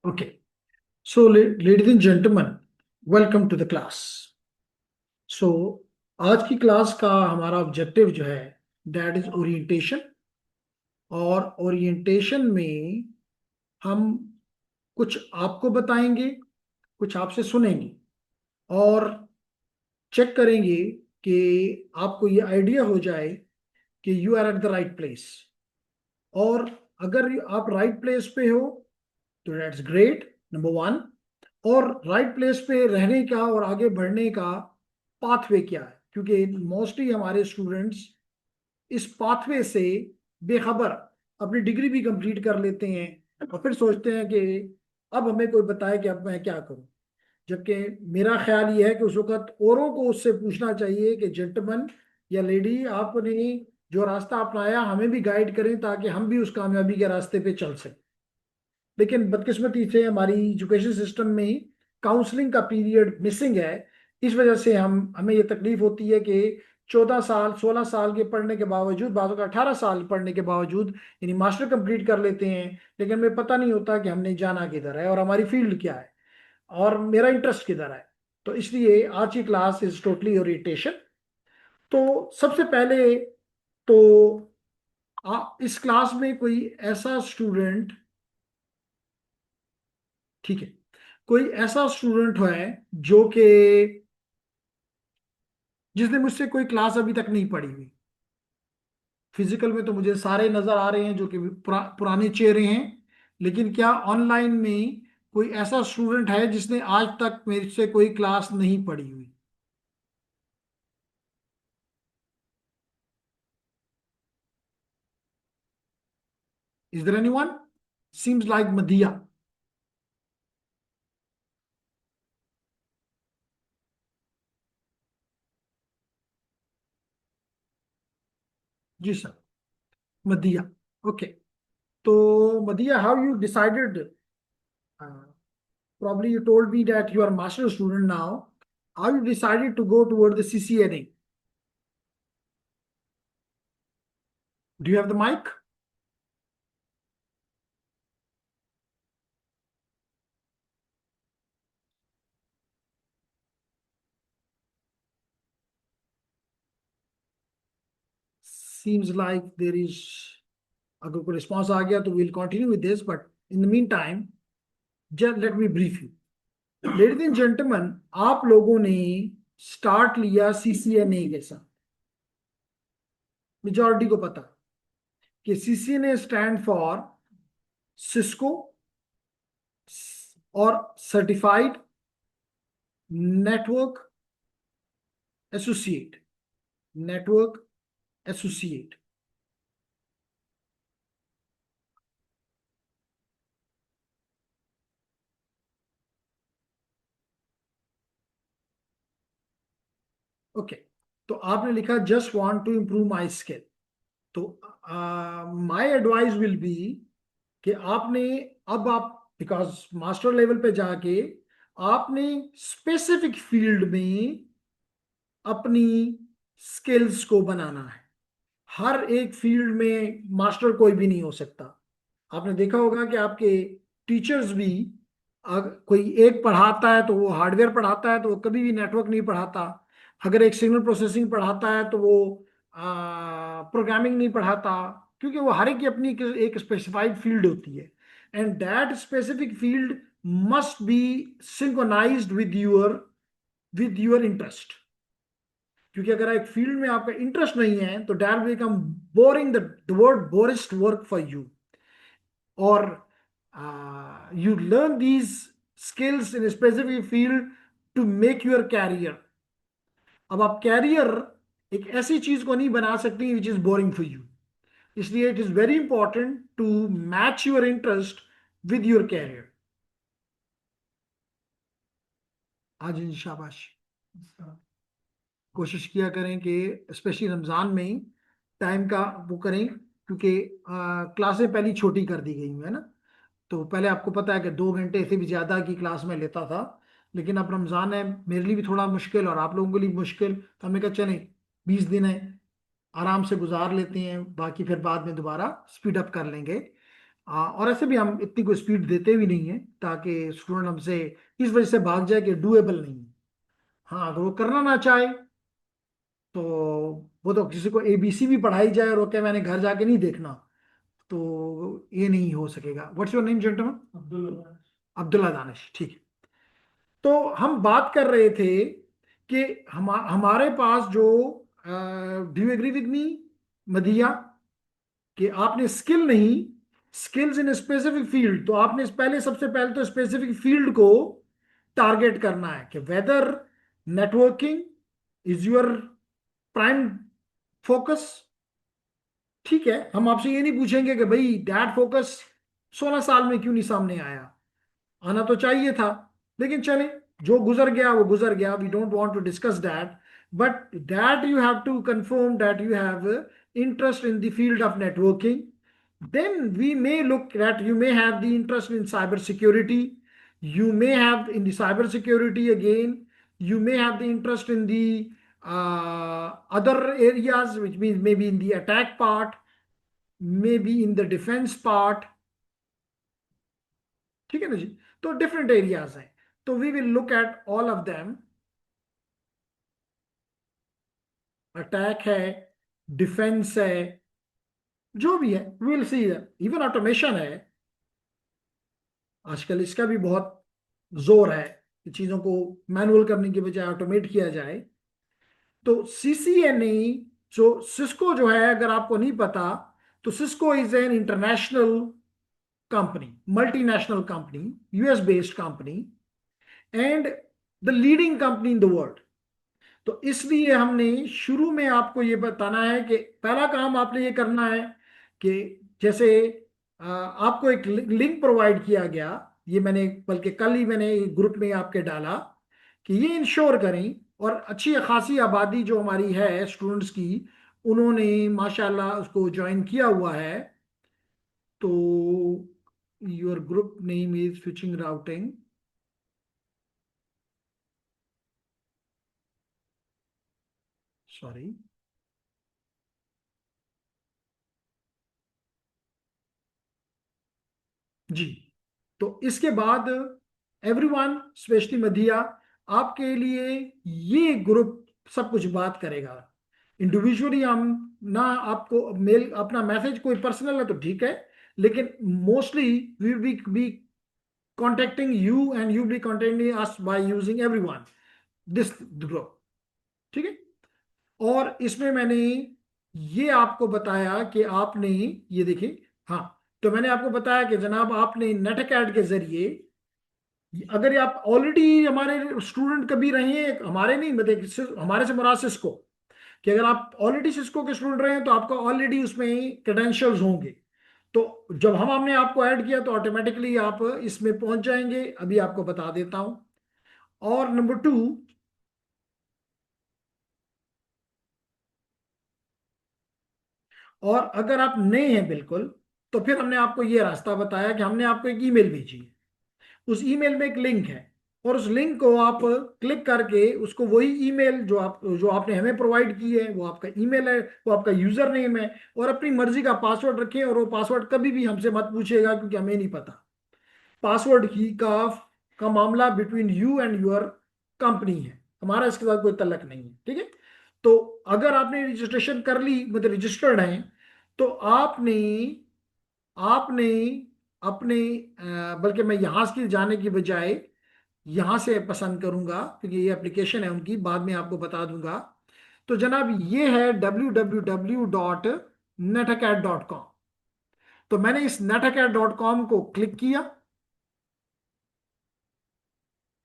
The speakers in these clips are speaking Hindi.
Okay. So, ladies and gentlemen, welcome to the class. So, आज की क्लास का हमारा ऑब्जेक्टिव जो है दैट इज ओरिएंटेशन। और ओरिएंटेशन में हम कुछ आपको बताएंगे, कुछ आपसे सुनेंगे और चेक करेंगे कि आपको ये आइडिया हो जाए कि you are at the right place. और अगर आप राइट प्लेस पे हो तो दैट्स ग्रेट, नंबर वन। और राइट प्लेस पे रहने का और आगे बढ़ने का पाथवे क्या है, क्योंकि मोस्टली हमारे स्टूडेंट्स इस पाथवे से बेखबर अपनी डिग्री भी कंप्लीट कर लेते हैं और फिर सोचते हैं कि अब हमें कोई बताए कि अब मैं क्या करूं। जबकि मेरा ख्याल ये है कि उस वक्त औरों को उससे पूछना चाहिए कि जेंटलमैन या लेडी, आपने जो रास्ता अपनाया हमें भी गाइड करें ताकि हम भी उस कामयाबी के रास्ते पे चल सकें। लेकिन बदकिस्मती से हमारी एजुकेशन सिस्टम में काउंसलिंग का पीरियड मिसिंग है। इस वजह से हमें ये तकलीफ होती है कि 14 साल 16 साल के पढ़ने के बावजूद, बाज़ों का 18 साल पढ़ने के बावजूद यानी मास्टर कंप्लीट कर लेते हैं, लेकिन हमें पता नहीं होता कि हमने जाना किधर है और हमारी फील्ड क्या है और मेरा इंटरेस्ट किधर है। तो इसलिए आज की क्लास इज टोटली ओरिएंटेशन। तो सबसे पहले तो इस क्लास में कोई ऐसा स्टूडेंट, ठीक है, कोई ऐसा स्टूडेंट है जो कि जिसने मुझसे कोई क्लास अभी तक नहीं पढ़ी हुई। फिजिकल में तो मुझे सारे नजर आ रहे हैं जो कि पुराने चेहरे हैं, लेकिन क्या ऑनलाइन में कोई ऐसा स्टूडेंट है जिसने आज तक मेरे से कोई क्लास नहीं पढ़ी हुई? Is there anyone? Seems like Madiya. जी सर, मदिया। ओके। तो Madiya, how you decided, probably you told me that you are a master student now, how you decided to go toward the CCNA? Do you have the mic? Seems like there is, अगर कोई रिस्पॉन्स आ गया तो will continue with this, but in the mean time just let me brief you. Ladies and gentleman, आप लोगों ने स्टार्ट लिया सीसीएनए के साथ। मेजॉरिटी को पता कि सीसीएनए स्टैंड फॉर सिस्को और certified network associate, network associate. Okay. तो आपने लिखा just want to improve my skill. तो माय एडवाइस विल बी कि आपने, अब आप बिकॉज मास्टर लेवल पे जाके आपने स्पेसिफिक फील्ड में अपनी स्किल्स को बनाना है। हर एक फील्ड में मास्टर कोई भी नहीं हो सकता। आपने देखा होगा कि आपके टीचर्स भी, अगर कोई एक पढ़ाता है तो वो हार्डवेयर पढ़ाता है तो वो कभी भी नेटवर्क नहीं पढ़ाता। अगर एक सिग्नल प्रोसेसिंग पढ़ाता है तो वो प्रोग्रामिंग नहीं पढ़ाता, क्योंकि वो हर एक की अपनी एक स्पेसिफाइड फील्ड होती है। And that specific field must be synchronized with your interest. क्योंकि अगर एक फील्ड में आपका इंटरेस्ट नहीं है तो that become boring, the word borest work for you. और you learn these skills in specific field to make your career. अब आप कैरियर एक ऐसी चीज को नहीं बना सकती which is boring for you. इसलिए it is very important to match your interest with your career. आज शाबाश। कोशिश किया करें कि स्पेशली रमज़ान में ही टाइम का वो करें, क्योंकि क्लासें पहली छोटी कर दी गई हैं ना। तो पहले आपको पता है कि 2 घंटे से भी ज़्यादा की क्लास में लेता था, लेकिन अब रमज़ान है, मेरे लिए भी थोड़ा मुश्किल और आप लोगों के लिए मुश्किल, तो हमने कहा चलें 20 दिन है, आराम से गुजार लेते हैं, बाकी फिर बाद में दोबारा स्पीड अप कर लेंगे। और ऐसे भी हम इतनी कोई स्पीड देते भी नहीं है ताकि स्टूडेंट हमसे इस वजह से भाग जाए कि डूएबल नहीं है। हाँ, अगर वो करना ना चाहे तो वो तो किसी को एबीसी भी पढ़ाई जाए और वो कहे मैंने घर जाके नहीं देखना, तो ये नहीं हो सकेगा। What's your name gentleman? Abdullah. Abdullah Danish, ठीक है। तो हम बात कर रहे थे कि हमारे पास जो, do you agree with me Madiya, कि आपने स्किल नहीं, स्किल्स इन स्पेसिफिक फील्ड, तो आपने पहले सबसे पहले तो स्पेसिफिक फील्ड को टारगेट करना है कि whether networking is your prime focus. ठीक है, हम आपसे ये नहीं पूछेंगे कि भाई दैट फोकस 16 साल में क्यों नहीं सामने आया, आना तो चाहिए था, लेकिन चले, जो गुजर गया वो गुजर गया, we don't want to discuss that. But that you have to confirm that you have interest in the field of networking. Then we may look at, you may have the interest in cyber security, you may have in the cyber security again, you may have the interest in the other areas, which means maybe in the attack part, maybe in the defense part। ठीक है ना जी? तो डिफरेंट एरियाज हैं, तो we will look at all of them. Attack है, डिफेंस है, जो भी है विल सी। इवन ऑटोमेशन है, आजकल इसका भी बहुत जोर है कि चीजों को मैनुअल करने की बजाय ऑटोमेट किया जाए। तो सीसीएनई, जो सिस्को जो है, अगर आपको नहीं पता, तो Cisco is an international company, multinational company, US based company, and the leading company in the world. तो इसलिए हमने शुरू में आपको ये बताना है कि पहला काम आपने ये करना है कि जैसे आपको एक लिंक प्रोवाइड किया गया, ये मैंने बल्कि कल ही मैंने ग्रुप में आपके डाला कि ये इंश्योर करें, और अच्छी खासी आबादी जो हमारी है स्टूडेंट्स की, उन्होंने माशाल्लाह उसको ज्वाइन किया हुआ है। तो your group name is switching routing, sorry जी। तो इसके बाद एवरीवन, स्पेशली मधिया, आपके लिए ये ग्रुप सब कुछ बात करेगा। इंडिविजुअली हम ना, आपको मेल अपना मैसेज कोई पर्सनल है तो ठीक है, लेकिन mostly we be contacting you and you be contacting us by using everyone this group. ठीक है। और इसमें मैंने ये आपको बताया कि आपने, ये देखिए, हाँ, तो मैंने आपको बताया कि जनाब आपने नेट अकेड के जरिए, अगर ये आप ऑलरेडी हमारे स्टूडेंट कभी रहे हैं, हमारे नहीं मतलब हमारे से मुराद सिस्को, कि अगर आप ऑलरेडी सिस्को के स्टूडेंट रहे हैं तो आपका ऑलरेडी उसमें क्रेडेंशियल्स होंगे। तो जब हमने आपको ऐड किया तो ऑटोमेटिकली आप इसमें पहुंच जाएंगे, अभी आपको बता देता हूं। और नंबर 2, और अगर आप नए हैं बिल्कुल, तो फिर हमने आपको ये रास्ता बताया कि हमने आपको एक ईमेल भेजी है, उस ईमेल में एक लिंक है, और उस लिंक को आप क्लिक करके उसको, वही ईमेल जो आपने हमें प्रोवाइड की है वो आपका ईमेल है, वो आपका यूजर नेम है, और अपनी मर्जी का पासवर्ड रखें, और वो पासवर्ड कभी भी हमसे मत पूछेगा क्योंकि हमें नहीं पता। पासवर्ड की का मामला between you and your company है, हमारा इसके साथ कोई तल्लक नहीं है। ठीक है। तो अगर आपने रजिस्ट्रेशन कर ली, मतलब रजिस्टर्ड है, तो आपने आपने अपने, बल्कि मैं यहां से जाने की बजाय यहां से पसंद करूंगा क्योंकि ये एप्लीकेशन है उनकी, बाद में आपको बता दूंगा। तो जनाब ये है www.netacad.com। तो मैंने इस netacad.com को क्लिक किया।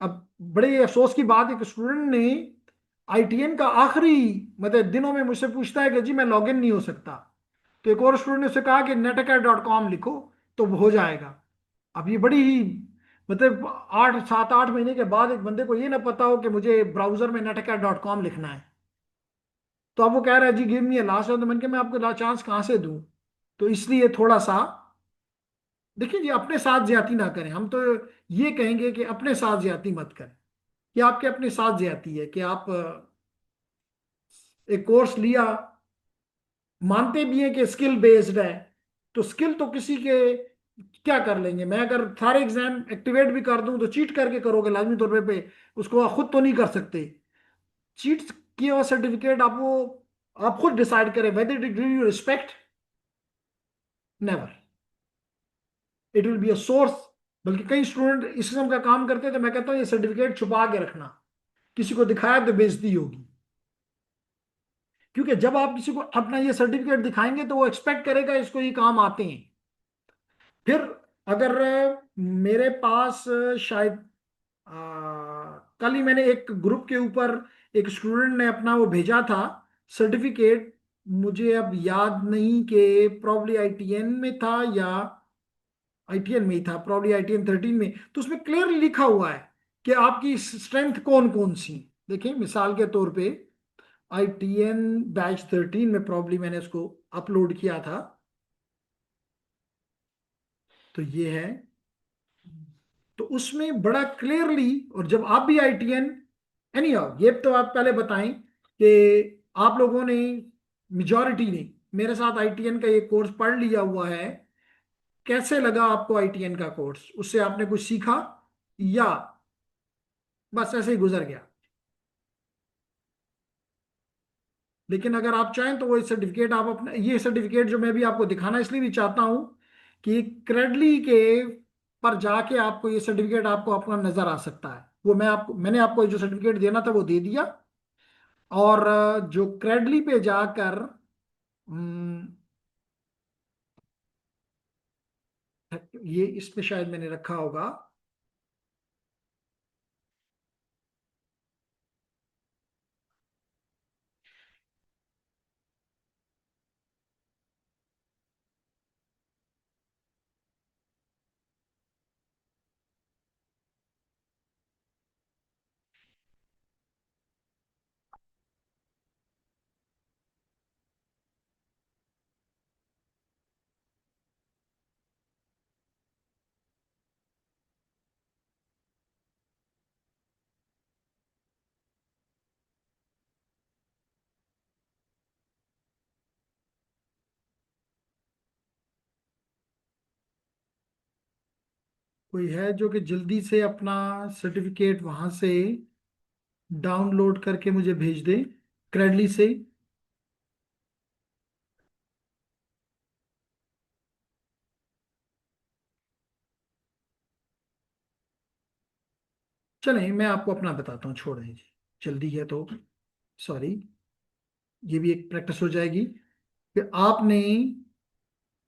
अब बड़े अफसोस की बात है कि स्टूडेंट ने आईटीएन का आखिरी मतलब दिनों में मुझसे पूछता है कि जी मैं लॉगिन नहीं हो सकता। तो एक और स्टूडेंट ने उससे कहा कि netacad.com लिखो तो वो हो जाएगा। अब ये बड़ी ही मतलब 8 7 8 महीने के बाद एक बंदे को ये ना पता हो कि मुझे ब्राउजर में netacad.com लिखना है। तो अब वो कह रहा है जी गिव मी अ लास्ट, तो मैंने कहा मैं आपको चांस कहाँ से दूं। तो इसलिए थोड़ा सा देखिए जी, अपने साथ ज्यादती ना करें, हम तो ये कहेंगे कि अपने साथ ज्यादती मत करें। ये आपके अपने साथ ज्यादती है कि आप एक कोर्स लिया, मानते भी हैं कि स्किल बेस्ड है, तो स्किल तो किसी के क्या कर लेंगे? मैं अगर सारे एग्जाम एक्टिवेट भी कर दूं तो चीट करके करोगे लाजमी तौर पे उसको आप खुद तो नहीं कर सकते। चीट किया हुआ सर्टिफिकेट आप खुद डिसाइड करें whether it give you respect. Never. It will be a source. बल्कि कई स्टूडेंट इस किस्म का काम करते हैं, तो मैं कहता हूँ ये सर्टिफिकेट छुपा के रखना। किसी को दिखाया तो बेइज्जती होगी। क्योंकि जब आप किसी को अपना ये सर्टिफिकेट दिखाएंगे तो वो एक्सपेक्ट करेगा इसको ये काम आते हैं। फिर अगर मेरे पास शायद कल ही मैंने एक ग्रुप के ऊपर एक स्टूडेंट ने अपना वो भेजा था सर्टिफिकेट। मुझे अब याद नहीं कि प्रॉब्ली आईटीएन में था या आईटीएन में ही था, प्रॉब्ली आईटीएन 13 में। तो उसमें क्लियरली लिखा हुआ है कि आपकी स्ट्रेंथ कौन कौन सी। देखिए मिसाल के तौर पे आईटीएन बैच 13 में प्रॉब्ली मैंने उसको अपलोड किया था। तो ये है। तो उसमें बड़ा क्लियरली, और जब आप भी आईटीएन एनी हाउ, ये तो आप पहले बताएं कि आप लोगों ने, मेजॉरिटी ने मेरे साथ आईटीएन का ये कोर्स पढ़ लिया हुआ है। कैसे लगा आपको आईटीएन का कोर्स? उससे आपने कुछ सीखा या बस ऐसे ही गुजर गया? लेकिन अगर आप चाहें तो वो सर्टिफिकेट आप अपने, ये सर्टिफिकेट जो मैं भी आपको दिखाना इसलिए भी चाहता हूं कि क्रेडली के पर जाके आपको ये सर्टिफिकेट आपको अपना नजर आ सकता है। वो मैंने आपको जो सर्टिफिकेट देना था वो दे दिया। और जो क्रेडली पे जाकर ये इसमें शायद मैंने रखा होगा। कोई है जो कि जल्दी से अपना सर्टिफिकेट वहां से डाउनलोड करके मुझे भेज दे क्रेडली से? चलें मैं आपको अपना बताता हूँ, छोड़ दीजिए, जल्दी है तो। सॉरी। ये भी एक प्रैक्टिस हो जाएगी कि आपने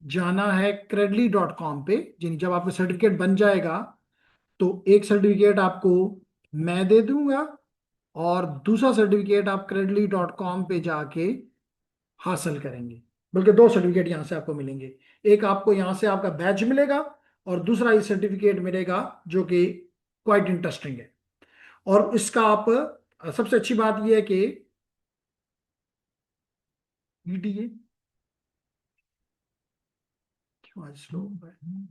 जाना है credly.com पे। यानी जब आपका सर्टिफिकेट बन जाएगा तो एक सर्टिफिकेट आपको मैं दे दूंगा और दूसरा सर्टिफिकेट आप credly.com पे जाके हासिल करेंगे। बल्कि दो सर्टिफिकेट यहाँ से आपको मिलेंगे। एक आपको यहाँ से आपका बैच मिलेगा और दूसरा ये सर्टिफिकेट मिलेगा जो कि क्वाइट इंटरेस्टिंग है। और इसका आप, सबसे अच्छी बात यह है कि ईडीए क्यों आज स्लो हो गया?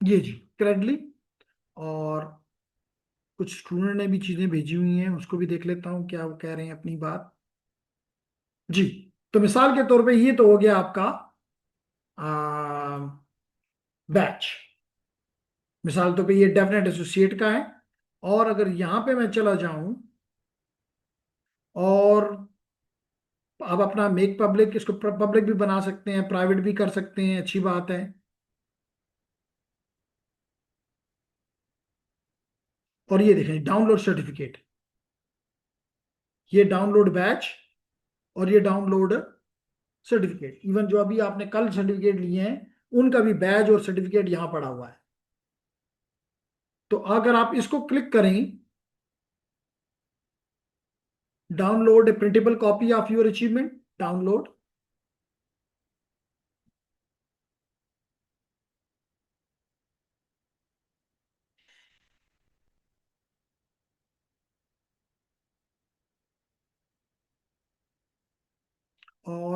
ये जी क्रेडली। और कुछ स्टूडेंट ने भी चीजें भेजी हुई हैं, उसको भी देख लेता हूँ क्या वो कह रहे हैं अपनी बात। जी। तो मिसाल के तौर पे ये तो हो गया आपका बैच। मिसाल तो पे ये डेफिनेट एसोसिएट का है। और अगर यहां पे मैं चला जाऊं और आप अपना मेक पब्लिक, इसको पब्लिक भी बना सकते हैं, प्राइवेट भी कर सकते हैं, अच्छी बात है। और ये देखें डाउनलोड सर्टिफिकेट, ये डाउनलोड बैच और ये डाउनलोड सर्टिफिकेट। इवन जो अभी आपने कल सर्टिफिकेट लिए हैं उनका भी बैच और सर्टिफिकेट यहां पड़ा हुआ है। तो अगर आप इसको क्लिक करें, download A printable copy of your achievement, download.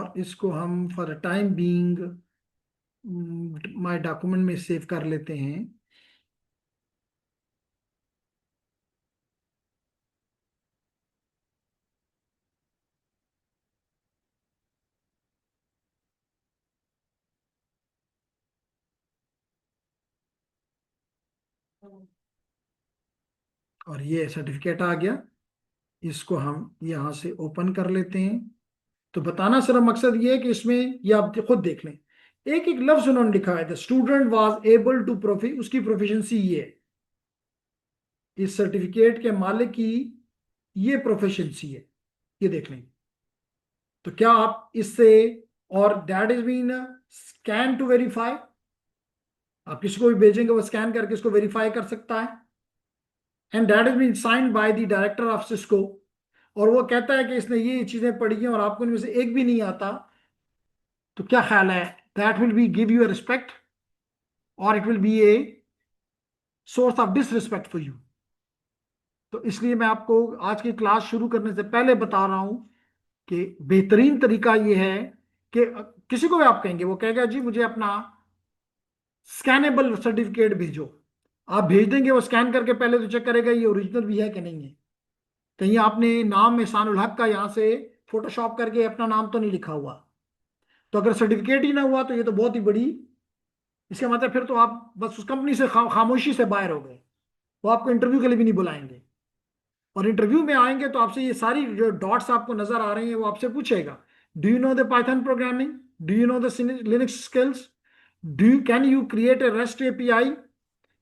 और इसको हम for time being my document में सेव कर लेते हैं। और ये सर्टिफिकेट आ गया, इसको हम यहाँ से ओपन कर लेते हैं। तो बताना सिर्फ मकसद ये है कि इसमें ये आप खुद देख लें, एक एक लफ्ज उन्होंने लिखा है, the student was able to profi, उसकी प्रोफिशिएंसी ये है, इस सर्टिफिकेट के मालिक की ये प्रोफिशिएंसी है, ये देख लें। तो क्या आप इससे, और that is been scan to verify, आप किसी को भी भेजेंगे वो स्कैन करके इसको वेरीफाई कर सकता है। And that is been signed by the director of Cisco, और वो कहता है कि इसने ये चीजें पढ़ी हैं और आपको इनमें से एक भी नहीं आता, तो क्या ख्याल है, that will be give you a respect और it will be a source of disrespect for you. तो इसलिए मैं आपको आज की क्लास शुरू करने से पहले बता रहा हूं कि बेहतरीन तरीका ये है कि किसी को भी आप कहेंगे, वो कहेगा जी मुझे अपना स्कैनेबल सर्टिफिकेट भेजो, आप भेज देंगे, वो स्कैन करके पहले तो चेक करेगा ये ओरिजिनल भी है कि नहीं है, कहीं आपने नाम एहसानुल हक का यहाँ से फोटोशॉप करके अपना नाम तो नहीं लिखा हुआ। तो अगर सर्टिफिकेट ही ना हुआ तो ये तो बहुत ही बड़ी, इसका मतलब फिर तो आप बस उस कंपनी से खामोशी से बाहर हो गए, वो आपको इंटरव्यू के लिए भी नहीं बुलाएंगे। और इंटरव्यू में आएंगे तो आपसे ये सारी जो डॉट्स आपको नजर आ रही हैं वो आपसे पूछेगा, do you know the Python programming, do you know the Linux skills, do you can you create a REST API,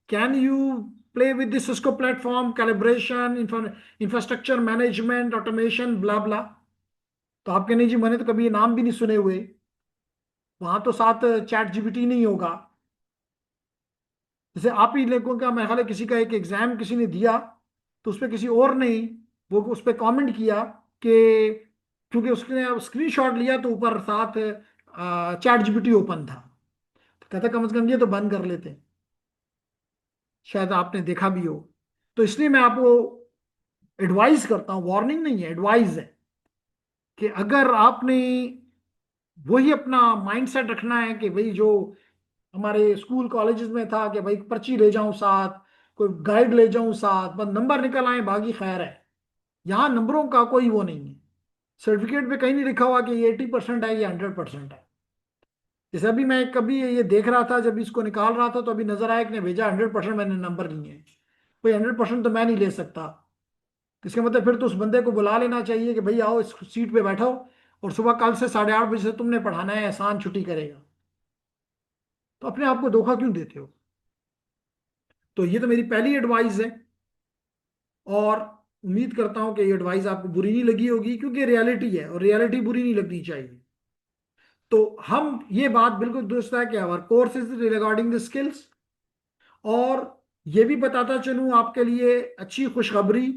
can you play with this Cisco platform, calibration, infrastructure management, automation, blah blah. तो आप कहने जी मैंने तो कभी ये नाम भी नहीं सुने हुए, वहां तो साथ चैट जीपीटी नहीं होगा। जैसे आप ही लोगों का मैं ख्याल है किसी का एक एग्जाम किसी ने दिया, तो उस पर किसी और ने वो उस पर कमेंट किया कि क्योंकि उसने स्क्रीनशॉट लिया तो ऊपर साथ चैट जीपीटी ओपन था, तो कहता कम से कम ये तो बंद कर लेते, शायद आपने देखा भी हो। तो इसलिए मैं आपको एडवाइस करता हूँ, वार्निंग नहीं है, एडवाइस है, कि अगर आपने वही अपना माइंडसेट रखना है कि भाई जो हमारे स्कूल कॉलेजेस में था कि भाई पर्ची ले जाऊं साथ, कोई गाइड ले जाऊं साथ, बस नंबर निकल आए बाकी खैर है, यहाँ नंबरों का कोई वो नहीं है। सर्टिफिकेट पे कहीं नहीं लिखा हुआ कि ये 80% है, ये 100% है। जैसे अभी मैं कभी ये देख रहा था, जब इसको निकाल रहा था तो अभी नजर आया कि ने भेजा 100% मैंने नंबर लिए हैं, कोई 100% तो मैं नहीं ले सकता। इसका मतलब फिर तो उस बंदे को बुला लेना चाहिए कि भाई आओ इस सीट पे बैठो और सुबह कल से 8:30 बजे से तुमने पढ़ाना है, एहसान छुट्टी करेगा। तो अपने आप को धोखा क्यों देते हो। तो ये तो मेरी पहली एडवाइस है, और उम्मीद करता हूं कि ये एडवाइस आपको बुरी नहीं लगी होगी, क्योंकि रियलिटी है और रियलिटी बुरी नहीं लगनी चाहिए। तो हम ये बात बिल्कुल दुरुस्त है कि our course is regarding the skills. और ये भी बताता चलूं आपके लिए अच्छी खुशखबरी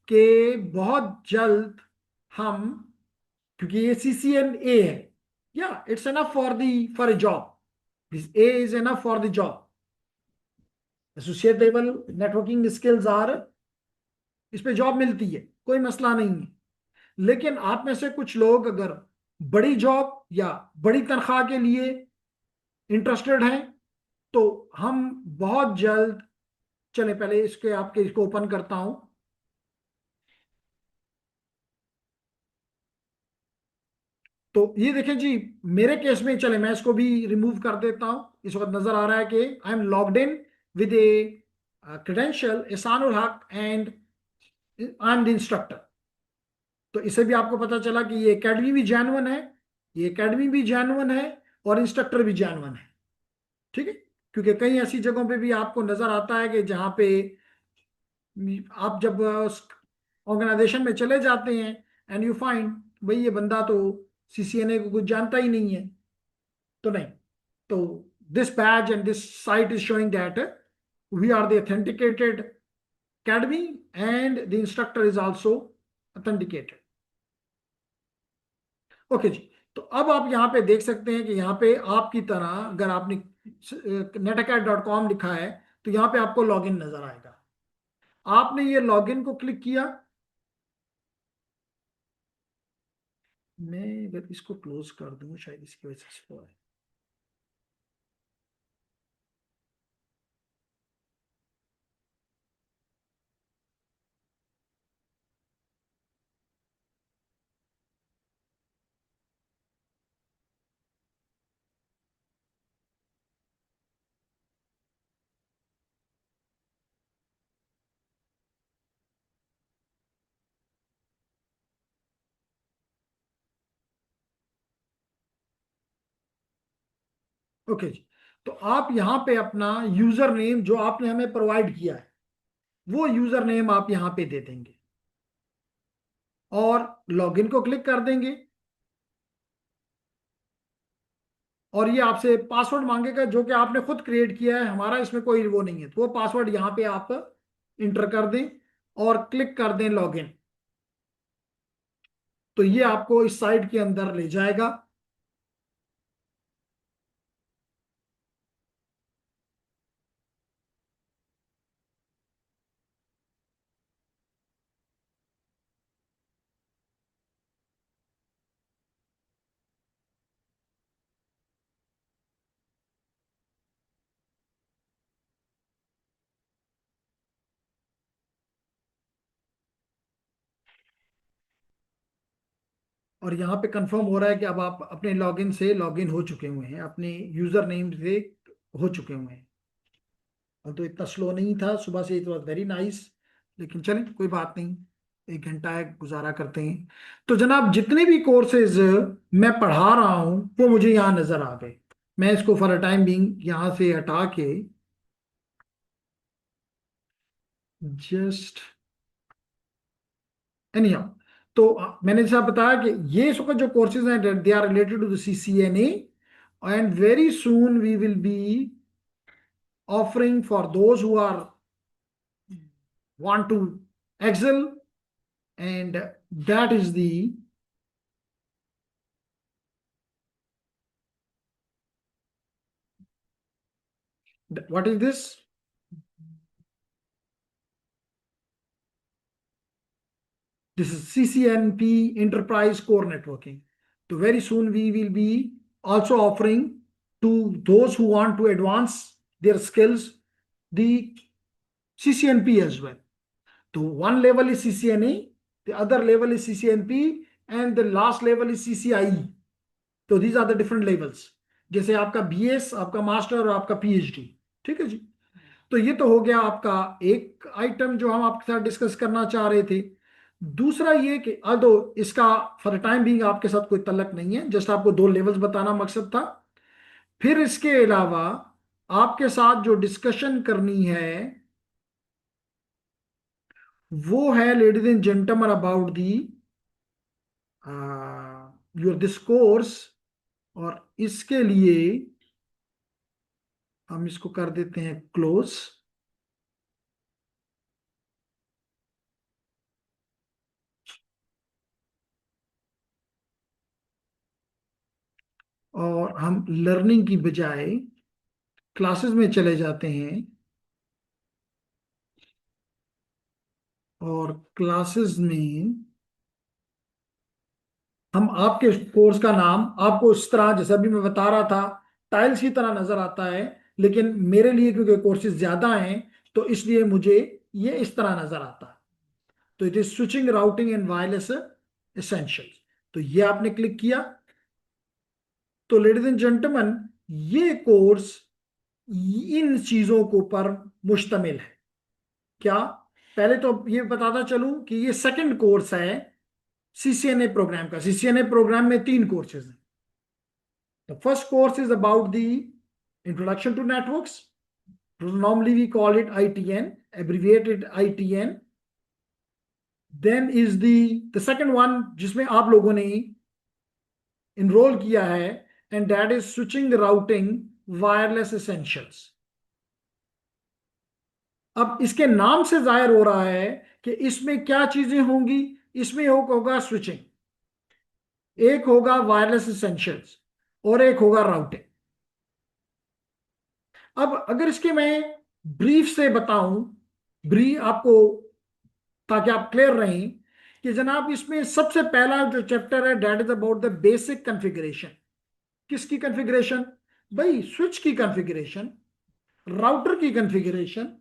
कि बहुत जल्द हम, क्योंकि ये CCNA है, या it's enough for the for a job, this a is enough for the job, associate level networking skills are, इस पे जॉब मिलती है, कोई मसला नहीं है। लेकिन आप में से कुछ लोग अगर बड़ी जॉब या बड़ी तनख्वाह के लिए इंटरेस्टेड हैं, तो हम बहुत जल्द, चले पहले इसके आपके इसको ओपन करता हूं। तो ये देखें जी, मेरे केस में चले मैं इसको भी रिमूव कर देता हूं। इस वक्त नजर आ रहा है कि I am logged in with a credential Ehsanul Haq and I am the instructor. तो इससे भी आपको पता चला कि ये एकेडमी भी जैनुअन है, ये एकेडमी भी जैनुअन है और इंस्ट्रक्टर भी जैनुअन है। ठीक है, क्योंकि कई ऐसी जगहों पे भी आपको नजर आता है कि जहां पे आप जब ऑर्गेनाइजेशन में चले जाते हैं एंड यू फाइंड भाई ये बंदा तो CCNA को कुछ जानता ही नहीं है, तो नहीं। तो this batch and this site is showing that we are the authenticated academy and the instructor is also authenticated। Okay जी। तो अब आप यहाँ पे देख सकते हैं कि यहाँ पे आपकी तरह अगर आपने netacad.com लिखा है तो यहाँ पे आपको लॉगिन नजर आएगा। आपने ये लॉगिन को क्लिक किया, मैं अगर इसको क्लोज कर दूं शायद इसकी वजह से हुआ है। ओके जी। तो आप यहाँ पे अपना यूजर नेम जो आपने हमें प्रोवाइड किया है वो यूजर नेम आप यहाँ पे दे देंगे और लॉगिन को क्लिक कर देंगे। और ये आपसे पासवर्ड मांगेगा जो कि आपने खुद क्रिएट किया है, हमारा इसमें कोई वो नहीं है। तो वो पासवर्ड यहाँ पे आप इंटर कर दें और क्लिक कर दें लॉगिन। तो ये आपको इस साइट के अंदर ले जाएगा। और यहाँ पे कंफर्म हो रहा है कि अब आप अपने लॉगिन से लॉगिन हो चुके हुए हैं, अपने यूजर नेम से हो चुके हुए हैं। और तो इतना स्लो नहीं था सुबह से, इट वॉज वेरी नाइस। लेकिन चलें कोई बात नहीं, 1 घंटा है, गुजारा करते हैं। तो जनाब जितने भी कोर्सेज मैं पढ़ा रहा हूँ वो मुझे यहाँ नजर आ गए। मैं इसको फॉर अ टाइम बिंग यहाँ से हटा के जस्ट एनी हाउ। तो मैंने जैसा बताया कि ये सब जो कोर्सेज हैं they are related to the CCNA, and very soon we will be offering for those who are want to excel, and that is the what is this. This is CCNP Enterprise Core Networking. So very soon we will be also offering to those who want to advance their skills the CCNP as well. So one level is CCNA, the other level is CCNP, and the last level is CCIE. तो these are the different levels, जैसे आपका BS, आपका मास्टर और आपका PhD। ठीक है जी। तो ये तो हो गया आपका एक आइटम जो हम आपके साथ डिस्कस करना चाह रहे थे। दूसरा ये कि अदो इसका फॉर टाइम बीइंग आपके साथ कोई तलक नहीं है, जस्ट आपको 2 लेवल्स बताना मकसद था। फिर इसके अलावा आपके साथ जो डिस्कशन करनी है वो है ladies and gentleman about the your this course. और इसके लिए हम इसको कर देते हैं क्लोज। और हम लर्निंग की बजाय क्लासेस में चले जाते हैं। और क्लासेस में हम आपके कोर्स का नाम आपको इस तरह, जैसे अभी मैं बता रहा था, टाइल्स की तरह नजर आता है। लेकिन मेरे लिए क्योंकि कोर्सेज ज्यादा हैं तो इसलिए मुझे ये इस तरह नजर आता है। तो it is switching routing and wireless essentials. तो ये आपने क्लिक किया। तो लेडीज एंड जेंटलमैन, ये कोर्स इन चीजों के ऊपर मुश्तमिल है। क्या? पहले तो ये बताता चलूं कि ये सेकंड कोर्स है CCNA प्रोग्राम का। CCNA प्रोग्राम में 3 कोर्सेज हैं। The first course is about the introduction to networks, normally we call it ITN, abbreviated ITN। Then is the second one जिसमें आप लोगों ने इनरोल किया है, and that is switching routing wireless essentials. अब इसके नाम से जाहिर हो रहा है कि इसमें क्या चीजें होंगी। इसमें होगा स्विचिंग, एक होगा वायरलेस एसेंशियल्स, और एक होगा राउटिंग। अब अगर इसके मैं ब्रीफ से बताऊं, ब्रीफ आपको, ताकि आप क्लियर रहें, कि जनाब इसमें सबसे पहला जो चैप्टर है that is about the basic configuration. किसकी कॉन्फ़िगरेशन? भाई स्विच की कॉन्फ़िगरेशन, राउटर की कॉन्फ़िगरेशन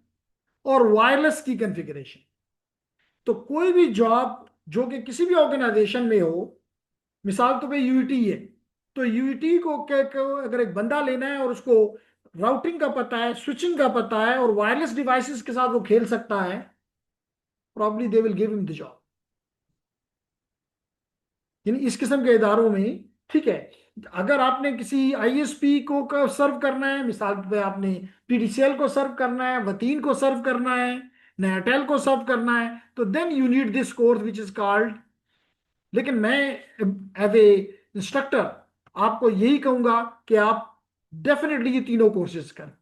और वायरलेस की कॉन्फ़िगरेशन। तो कोई भी जॉब जो कि किसी भी ऑर्गेनाइजेशन में हो, मिसाल तो भाई यूईटी है, तो यूईटी को अगर एक बंदा लेना है और उसको राउटिंग का पता है, स्विचिंग का पता है और वायरलेस डिवाइसेस के साथ वो खेल सकता है, probably they will give him the job. यानी इस किस्म के इदारों में, ठीक है, अगर आपने किसी आईएसपी को सर्व करना है, मिसाल पे आपने पीटीसीएल को सर्व करना है, वतीन को सर्व करना है, नयाटेल को सर्व करना है, तो then you need this course which is called. लेकिन मैं एज ए इंस्ट्रक्टर आपको यही कहूंगा कि आप डेफिनेटली ये तीनों कोर्सेज करें।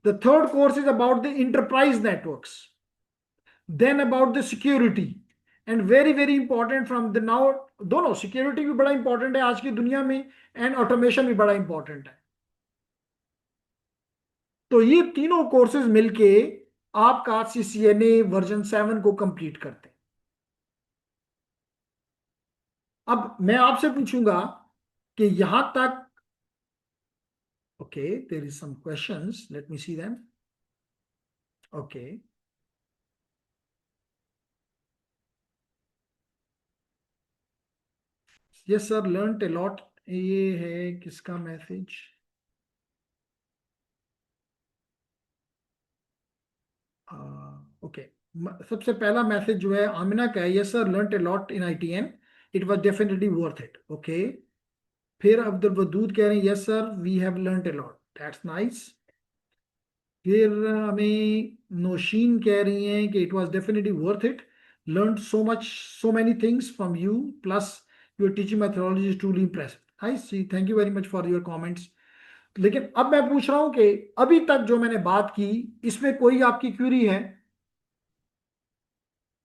The third course is about the enterprise networks, then about the security, and very very important from the now, दोनों सिक्योरिटी भी बड़ा इंपॉर्टेंट है आज की दुनिया में एंड ऑटोमेशन भी बड़ा इंपॉर्टेंट है। तो ये तीनों कोर्सेज मिलके आपका सीसीएनए वर्जन 7 को कंप्लीट करते हैं। अब मैं आपसे पूछूंगा कि यहां तक, okay there is some questions, let me see them. Okay, yes sir learned a lot. ये है किसका मैसेज? ओके, सबसे पहला मैसेज जो है आमिना का है, yes sir learned a lot in ITN, it was definitely worth it. Okay, फिर अब्दुल वदूद कह रहे हैं yes sir we have learned a lot, that's nice. फिर हमें नौशीन कह रही हैं कि it was definitely worth it, learn so much, so many things from you, plus your teaching methodology is truly impressive. Nice ji, thank you very much for your comments. लेकिन अब मैं पूछ रहा हूं कि अभी तक जो मैंने बात की, इसमें कोई आपकी क्यूरी है?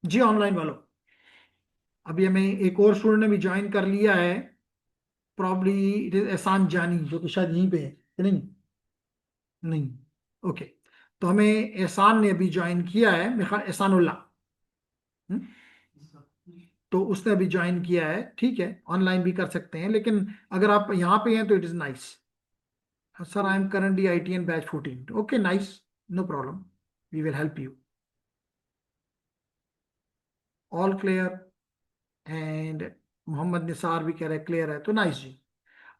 जी ऑनलाइन वालों, अभी हमें एक और स्टूडेंट ने भी ज्वाइन कर लिया है, प्रॉब्ली इट इज एहसान जानी, जो कि शायद यहीं पे है कि नहीं? नहीं, ओके। तो हमें एहसान ने अभी ज्वाइन किया है, मेरे ख्याल एहसानुल्लाह। हम्म? तो उसने अभी ज्वाइन किया है, ठीक है, ऑनलाइन भी कर सकते हैं, लेकिन अगर आप यहाँ पे हैं तो it is nice. Sir I am currently ITN batch 14। Okay nice, no problem, we will help you. All clear, and Mohammad Nisar भी कह रहे हैं क्लियर है, तो नाइस जी।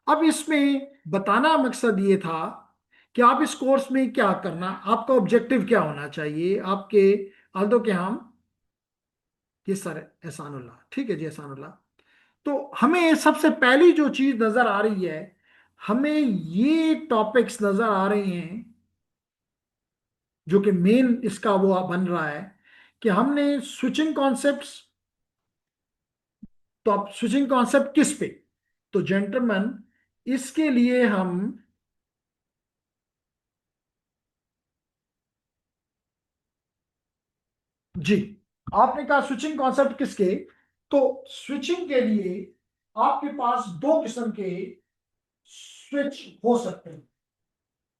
अब इसमें बताना मकसद ये था कि आप इस कोर्स में क्या करना, आपका ऑब्जेक्टिव क्या होना चाहिए आपके, आल्दो के हम, ये सर एहसानुल्लाह, ठीक है जी एहसानुल्लाह। तो हमें सबसे पहली जो चीज नजर आ रही है, हमें ये टॉपिक्स नजर आ रहे हैं जो कि मेन इसका वो बन रहा है कि हमने स्विचिंग कॉन्सेप्ट्स। तो अब स्विचिंग कॉन्सेप्ट किस पे? तो जेंटलमैन, इसके लिए हम, जी आपने कहा स्विचिंग कॉन्सेप्ट किसके, तो स्विचिंग के लिए आपके पास दो किस्म के स्विच हो सकते हैं।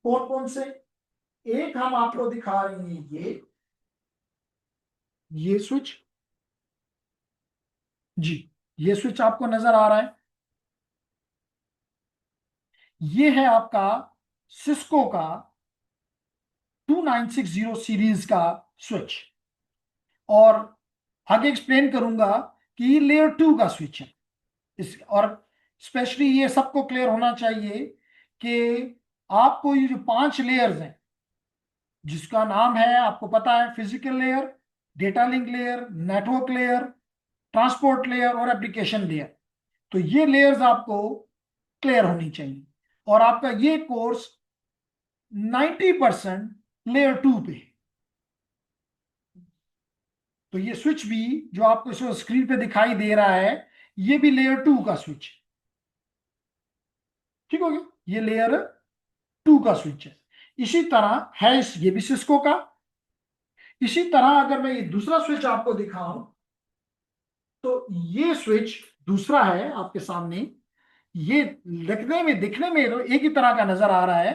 कौन कौन से? एक हम आपको दिखा रहे हैं, ये स्विच, जी ये स्विच आपको नजर आ रहा है, ये है आपका सिस्को का 2960 सीरीज का स्विच। और आगे एक्सप्लेन करूंगा कि ये लेयर 2 का स्विच है। इस और स्पेशली ये सबको क्लियर होना चाहिए कि आपको ये जो 5 लेयर्स हैं, जिसका नाम है आपको पता है, physical layer, data link layer, network layer, transport layer और एप्लीकेशन लेयर, तो ये लेयर्स आपको क्लियर होनी चाहिए। और आपका ये कोर्स 90% लेयर 2 पे है। तो ये स्विच भी जो आपको इस स्क्रीन पे दिखाई दे रहा है, ये भी लेयर 2 का स्विच, ठीक हो गया, ये लेयर 2 का स्विच है। इसी तरह है ये भी सिस्को का। इसी तरह अगर मैं ये दूसरा स्विच आपको दिखाऊं, तो ये स्विच दूसरा है आपके सामने, ये दिखने में तो एक ही तरह का नजर आ रहा है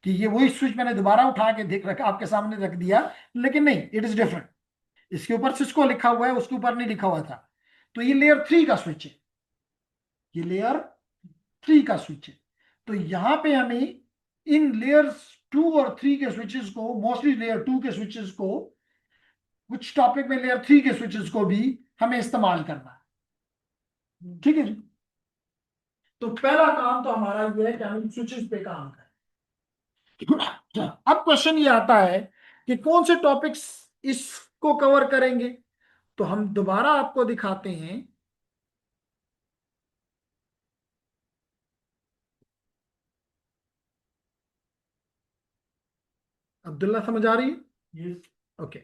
कि ये वही स्विच मैंने दोबारा उठा के देख रखा, आपके सामने रख दिया, लेकिन नहीं, इट इज डिफरेंट। इसके ऊपर सिस्को लिखा हुआ है, उसके ऊपर नहीं लिखा हुआ था। तो ये लेयर 3 का स्विच है, ये लेयर 3 का स्विच है। तो यहां पे हमें इन लेयर्स 2 और 3 के स्विचेस को, मोस्टली लेयर 2 के स्विचेस को, कुछ टॉपिक में लेयर 3 के स्विचेस को भी हमें इस्तेमाल करना है। ठीक है जी। तो पहला काम तो हमारा ये है कि हम स्विचेस पे काम करें। अब क्वेश्चन ये आता है कि कौन से टॉपिक्स इसको कवर करेंगे। तो हम दोबारा आपको दिखाते हैं। अब्दुल्ला समझ आ रही है? यस। ओके।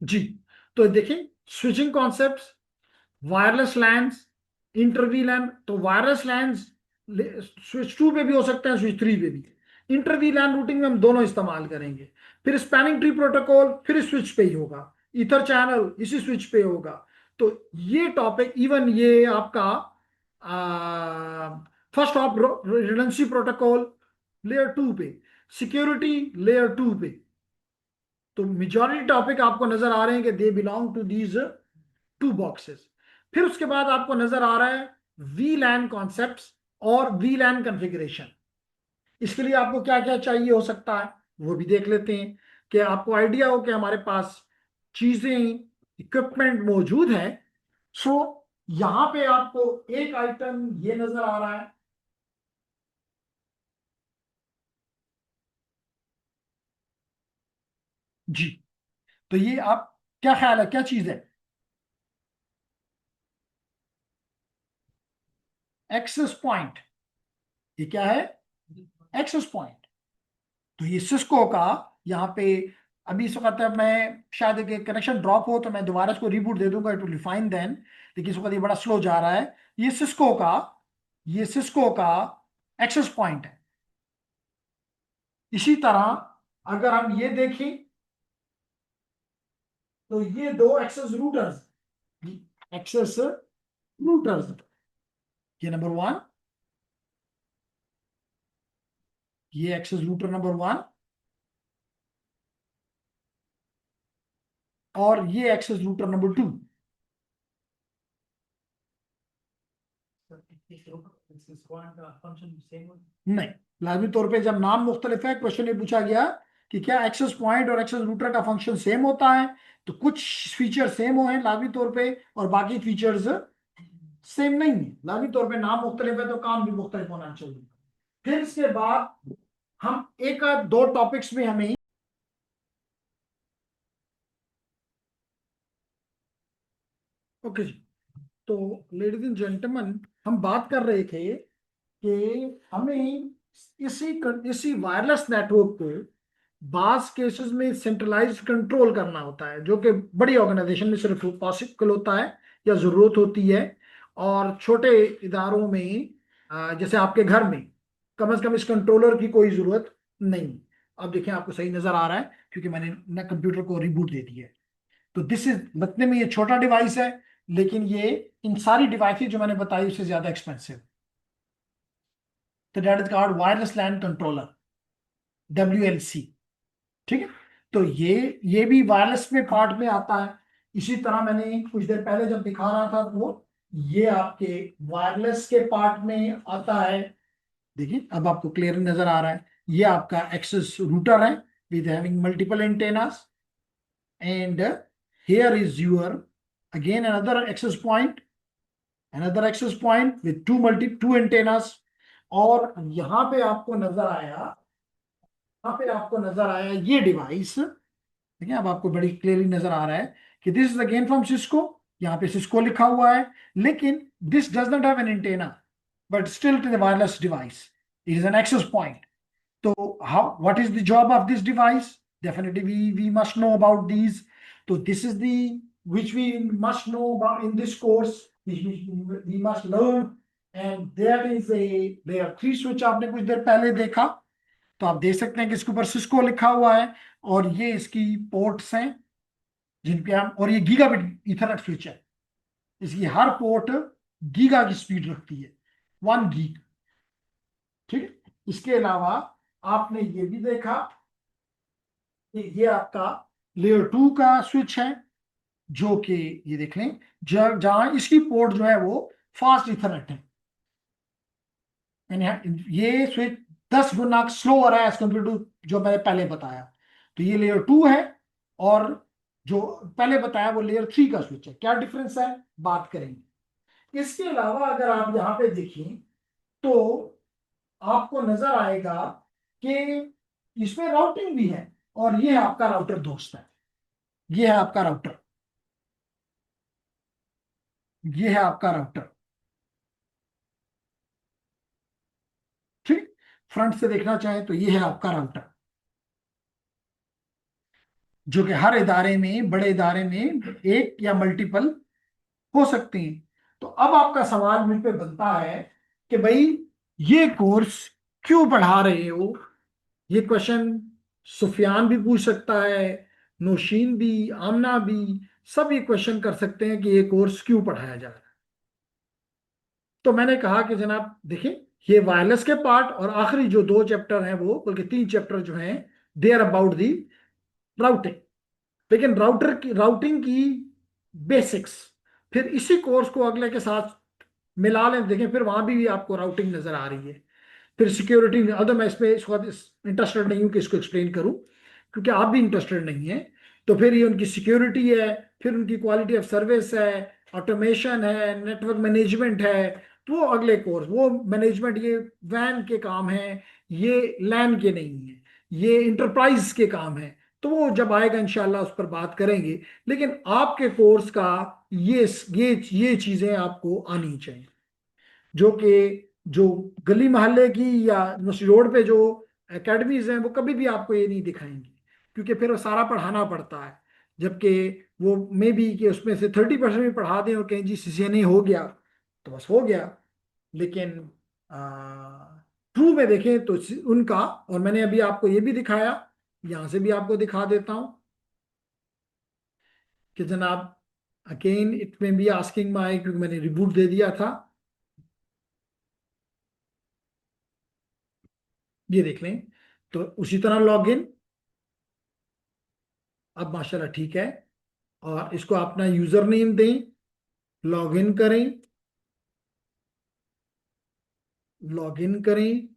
जी, तो देखिए, switching concepts, wireless LANs, inter V LAN. तो वायरलेस लैंस स्विच 2 पे भी हो सकते हैं, स्विच 3 पे भी। इंटरवी लैन रूटिंग में हम दोनों इस्तेमाल करेंगे। फिर स्पैनिंग ट्री प्रोटोकॉल फिर स्विच पे ही होगा, ईथर चैनल इसी स्विच पे होगा। तो ये टॉपिक, इवन ये आपका first of redundancy protocol layer 2 पे, सिक्योरिटी लेयर 2 पे। तो मेजॉरिटी टॉपिक आपको नजर आ रहे हैं कि they belong to these 2 boxes. फिर उसके बाद आपको नजर आ रहा है वी लैन कॉन्सेप्ट और वी लैन कॉन्फ़िगरेशन। इसके लिए आपको क्या क्या चाहिए हो सकता है वो भी देख लेते हैं, कि आपको आइडिया हो कि हमारे पास चीजें, इक्विपमेंट मौजूद है। सो यहां पे आपको एक आइटम ये नजर आ रहा है। जी, तो ये आप, क्या ख्याल है, क्या चीज है? Access point. ये क्या है? Access point. तो ये सिस्को का, यहाँ पे अभी इस वक्त मैं शायद कनेक्शन ड्रॉप हो तो मैं दोबारा इसको रिबूट दे दूंगा, it will be fine then. लेकिन इस वक्त ये बड़ा स्लो जा रहा है। ये सिस्को का, ये सिस्को का एक्सेस पॉइंट है। इसी तरह अगर हम ये देखें तो ये दो एक्सेस रूटर्स, एक्सेस रूटर्स, ये नंबर 1, ये एक्सेस रूटर नंबर 1, और ये एक्सेस रूटर नंबर 2। नहीं, लाजमी तौर पे जब नाम मुख्तलिफ है, क्वेश्चन ये पूछा गया कि क्या एक्सेस पॉइंट और एक्सेस रूटर का फंक्शन सेम होता है। तो कुछ फीचर सेम हो हैं लाजमी तौर पे, और बाकी फीचर्स सेम नहीं है। लाजमी तौर पे नाम मुख्तलिफ है तो काम भी मुख्तलिफ होना चाहिए। फिर इसके बाद हम एक दो टॉपिक्स में हमें, ओके जी। तो लेडीज एंड जेंटलमैन, हम बात कर रहे थे कि हमें इसी इसी वायरलेस नेटवर्क को बास केसेस में सेंट्रलाइज कंट्रोल करना होता है, जो कि बड़ी ऑर्गेनाइजेशन में सिर्फ पॉसिबल होता है या जरूरत होती है। और छोटे इदारों में, जैसे आपके घर में, कम से कम इस कंट्रोलर की कोई जरूरत नहीं। अब देखें, आपको सही नजर आ रहा है क्योंकि मैंने न कंप्यूटर को रिबूट दे दिया है। तो दिस इज, मतलब में ये छोटा डिवाइस है, लेकिन ये इन सारी डिवाइसेज जो मैंने बताई उससे ज्यादा एक्सपेंसिव। तो that is called wireless LAN controller, WLC। ठीक है। तो ये भी वायरलेस में पार्ट में आता है। इसी तरह मैंने कुछ देर पहले जब दिखा रहा था वो, ये आपके वायरलेस के पार्ट में आता है। देखिए, अब आपको क्लियर नजर आ रहा है। ये आपका एक्सेस रूटर है with having multiple antennas, and here is your again another access point, another access point with two antennas. और यहां पे आपको नजर आया, यहाँ पे आपको नजर आया ये डिवाइस। देखिए, अब आपको बड़ी क्लियरली नजर आ रहा है कि this is again from Cisco. यहाँ पे सिस्को लिखा हुआ है, लेकिन this does not have an antenna, but still it is a wireless device. It is an access point. So how, what is the job of this device? Definitely we must know about these. So this is the, which we must know about in this course, which we must learn. And there is a layer 3 switch, आपने कुछ देर पहले देखा। तो आप देख सकते हैं कि इसके ऊपर सिस्को लिखा हुआ है, और ये इसकी पोर्ट्स हैं। जिन पे हम, और ये गीगाबिट ईथरनेट स्विच है, इसकी हर पोर्ट गीगा की स्पीड रखती है, 1 गीग। ठीक है। इसके अलावा आपने ये भी देखा कि ये आपका लेयर 2 का स्विच है, जो कि ये देख लें, जहां इसकी पोर्ट जो है वो फास्ट इथरनेट है, यानी ये स्विच 10 गुना स्लो हो रहा है एज कम्पेयर टू जो मैंने पहले बताया। तो ये लेयर 2 है, और जो पहले बताया वो लेयर 3 का स्विच है। क्या डिफरेंस है, बात करेंगे। इसके अलावा अगर आप यहाँ पे देखें तो आपको नजर आएगा कि इसमें राउटिंग भी है, और ये है आपका राउटर दोस्त है, ये है आपका राउटर, ये है आपका राउटर। ठीक, फ्रंट से देखना चाहें तो ये है आपका राउटर, जो कि हर इदारे में, बड़े इदारे में एक या मल्टीपल हो सकते हैं। तो अब आपका सवाल मुझ पे बनता है कि भाई ये कोर्स क्यों पढ़ा रहे हो। ये क्वेश्चन सुफियान भी पूछ सकता है, नौशीन भी, आमना भी, सब ये क्वेश्चन कर सकते हैं कि ये कोर्स क्यों पढ़ाया जा रहा है। तो मैंने कहा कि जनाब देखिए, ये वायरलेस के पार्ट और आखिरी जो 2 चैप्टर हैं, वो बल्कि 3 चैप्टर जो हैं, they are about the routing. लेकिन राउटिंग की बेसिक्स, फिर इसी कोर्स को अगले के साथ मिला लें, देखें फिर वहां भी आपको राउटिंग नजर आ रही है। फिर सिक्योरिटी, अगर मैं इसमें इस वक्त इंटरेस्टेड नहीं हूं कि इसको एक्सप्लेन करूं, क्योंकि आप भी इंटरेस्टेड नहीं है। तो फिर ये उनकी सिक्योरिटी है, फिर उनकी क्वालिटी ऑफ सर्विस है, ऑटोमेशन है, नेटवर्क मैनेजमेंट है। तो वो अगले कोर्स, वो मैनेजमेंट, ये वैन के काम है, ये लैन के नहीं है, ये इंटरप्राइज के काम है। तो वो जब आएगा इंशाल्लाह उस पर बात करेंगे। लेकिन आपके कोर्स का ये चीजें आपको आनी चाहिए, जो कि जो गली मोहल्ले की या रोड पे जो एकेडमीज हैं वो कभी भी आपको ये नहीं दिखाएंगी, क्योंकि फिर वो सारा पढ़ाना पड़ता है। जबकि वो मे बी कि उसमें से 30% भी पढ़ा दें और कहीं जी सीसीएनए हो गया तो बस हो गया। लेकिन ट्रू में देखें तो उनका, और मैंने अभी आपको ये भी दिखाया, यहां से भी आपको दिखा देता हूं कि जनाब, अगेन इट में बी आस्किंग माई, क्योंकि मैंने रिबूट दे दिया था। ये देख लें, तो उसी तरह लॉग इन, अब माशाल्लाह ठीक है। और इसको अपना यूजर नेम दें, लॉग इन करें, लॉग इन करें।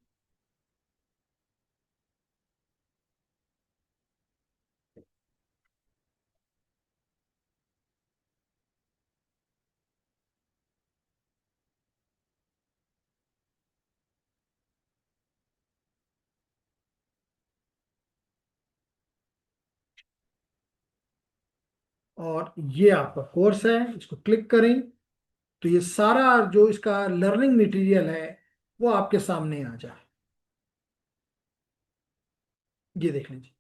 और ये आपका कोर्स है, इसको क्लिक करें, तो ये सारा जो इसका लर्निंग मटेरियल है वो आपके सामने आ जाए। ये देख लीजिए,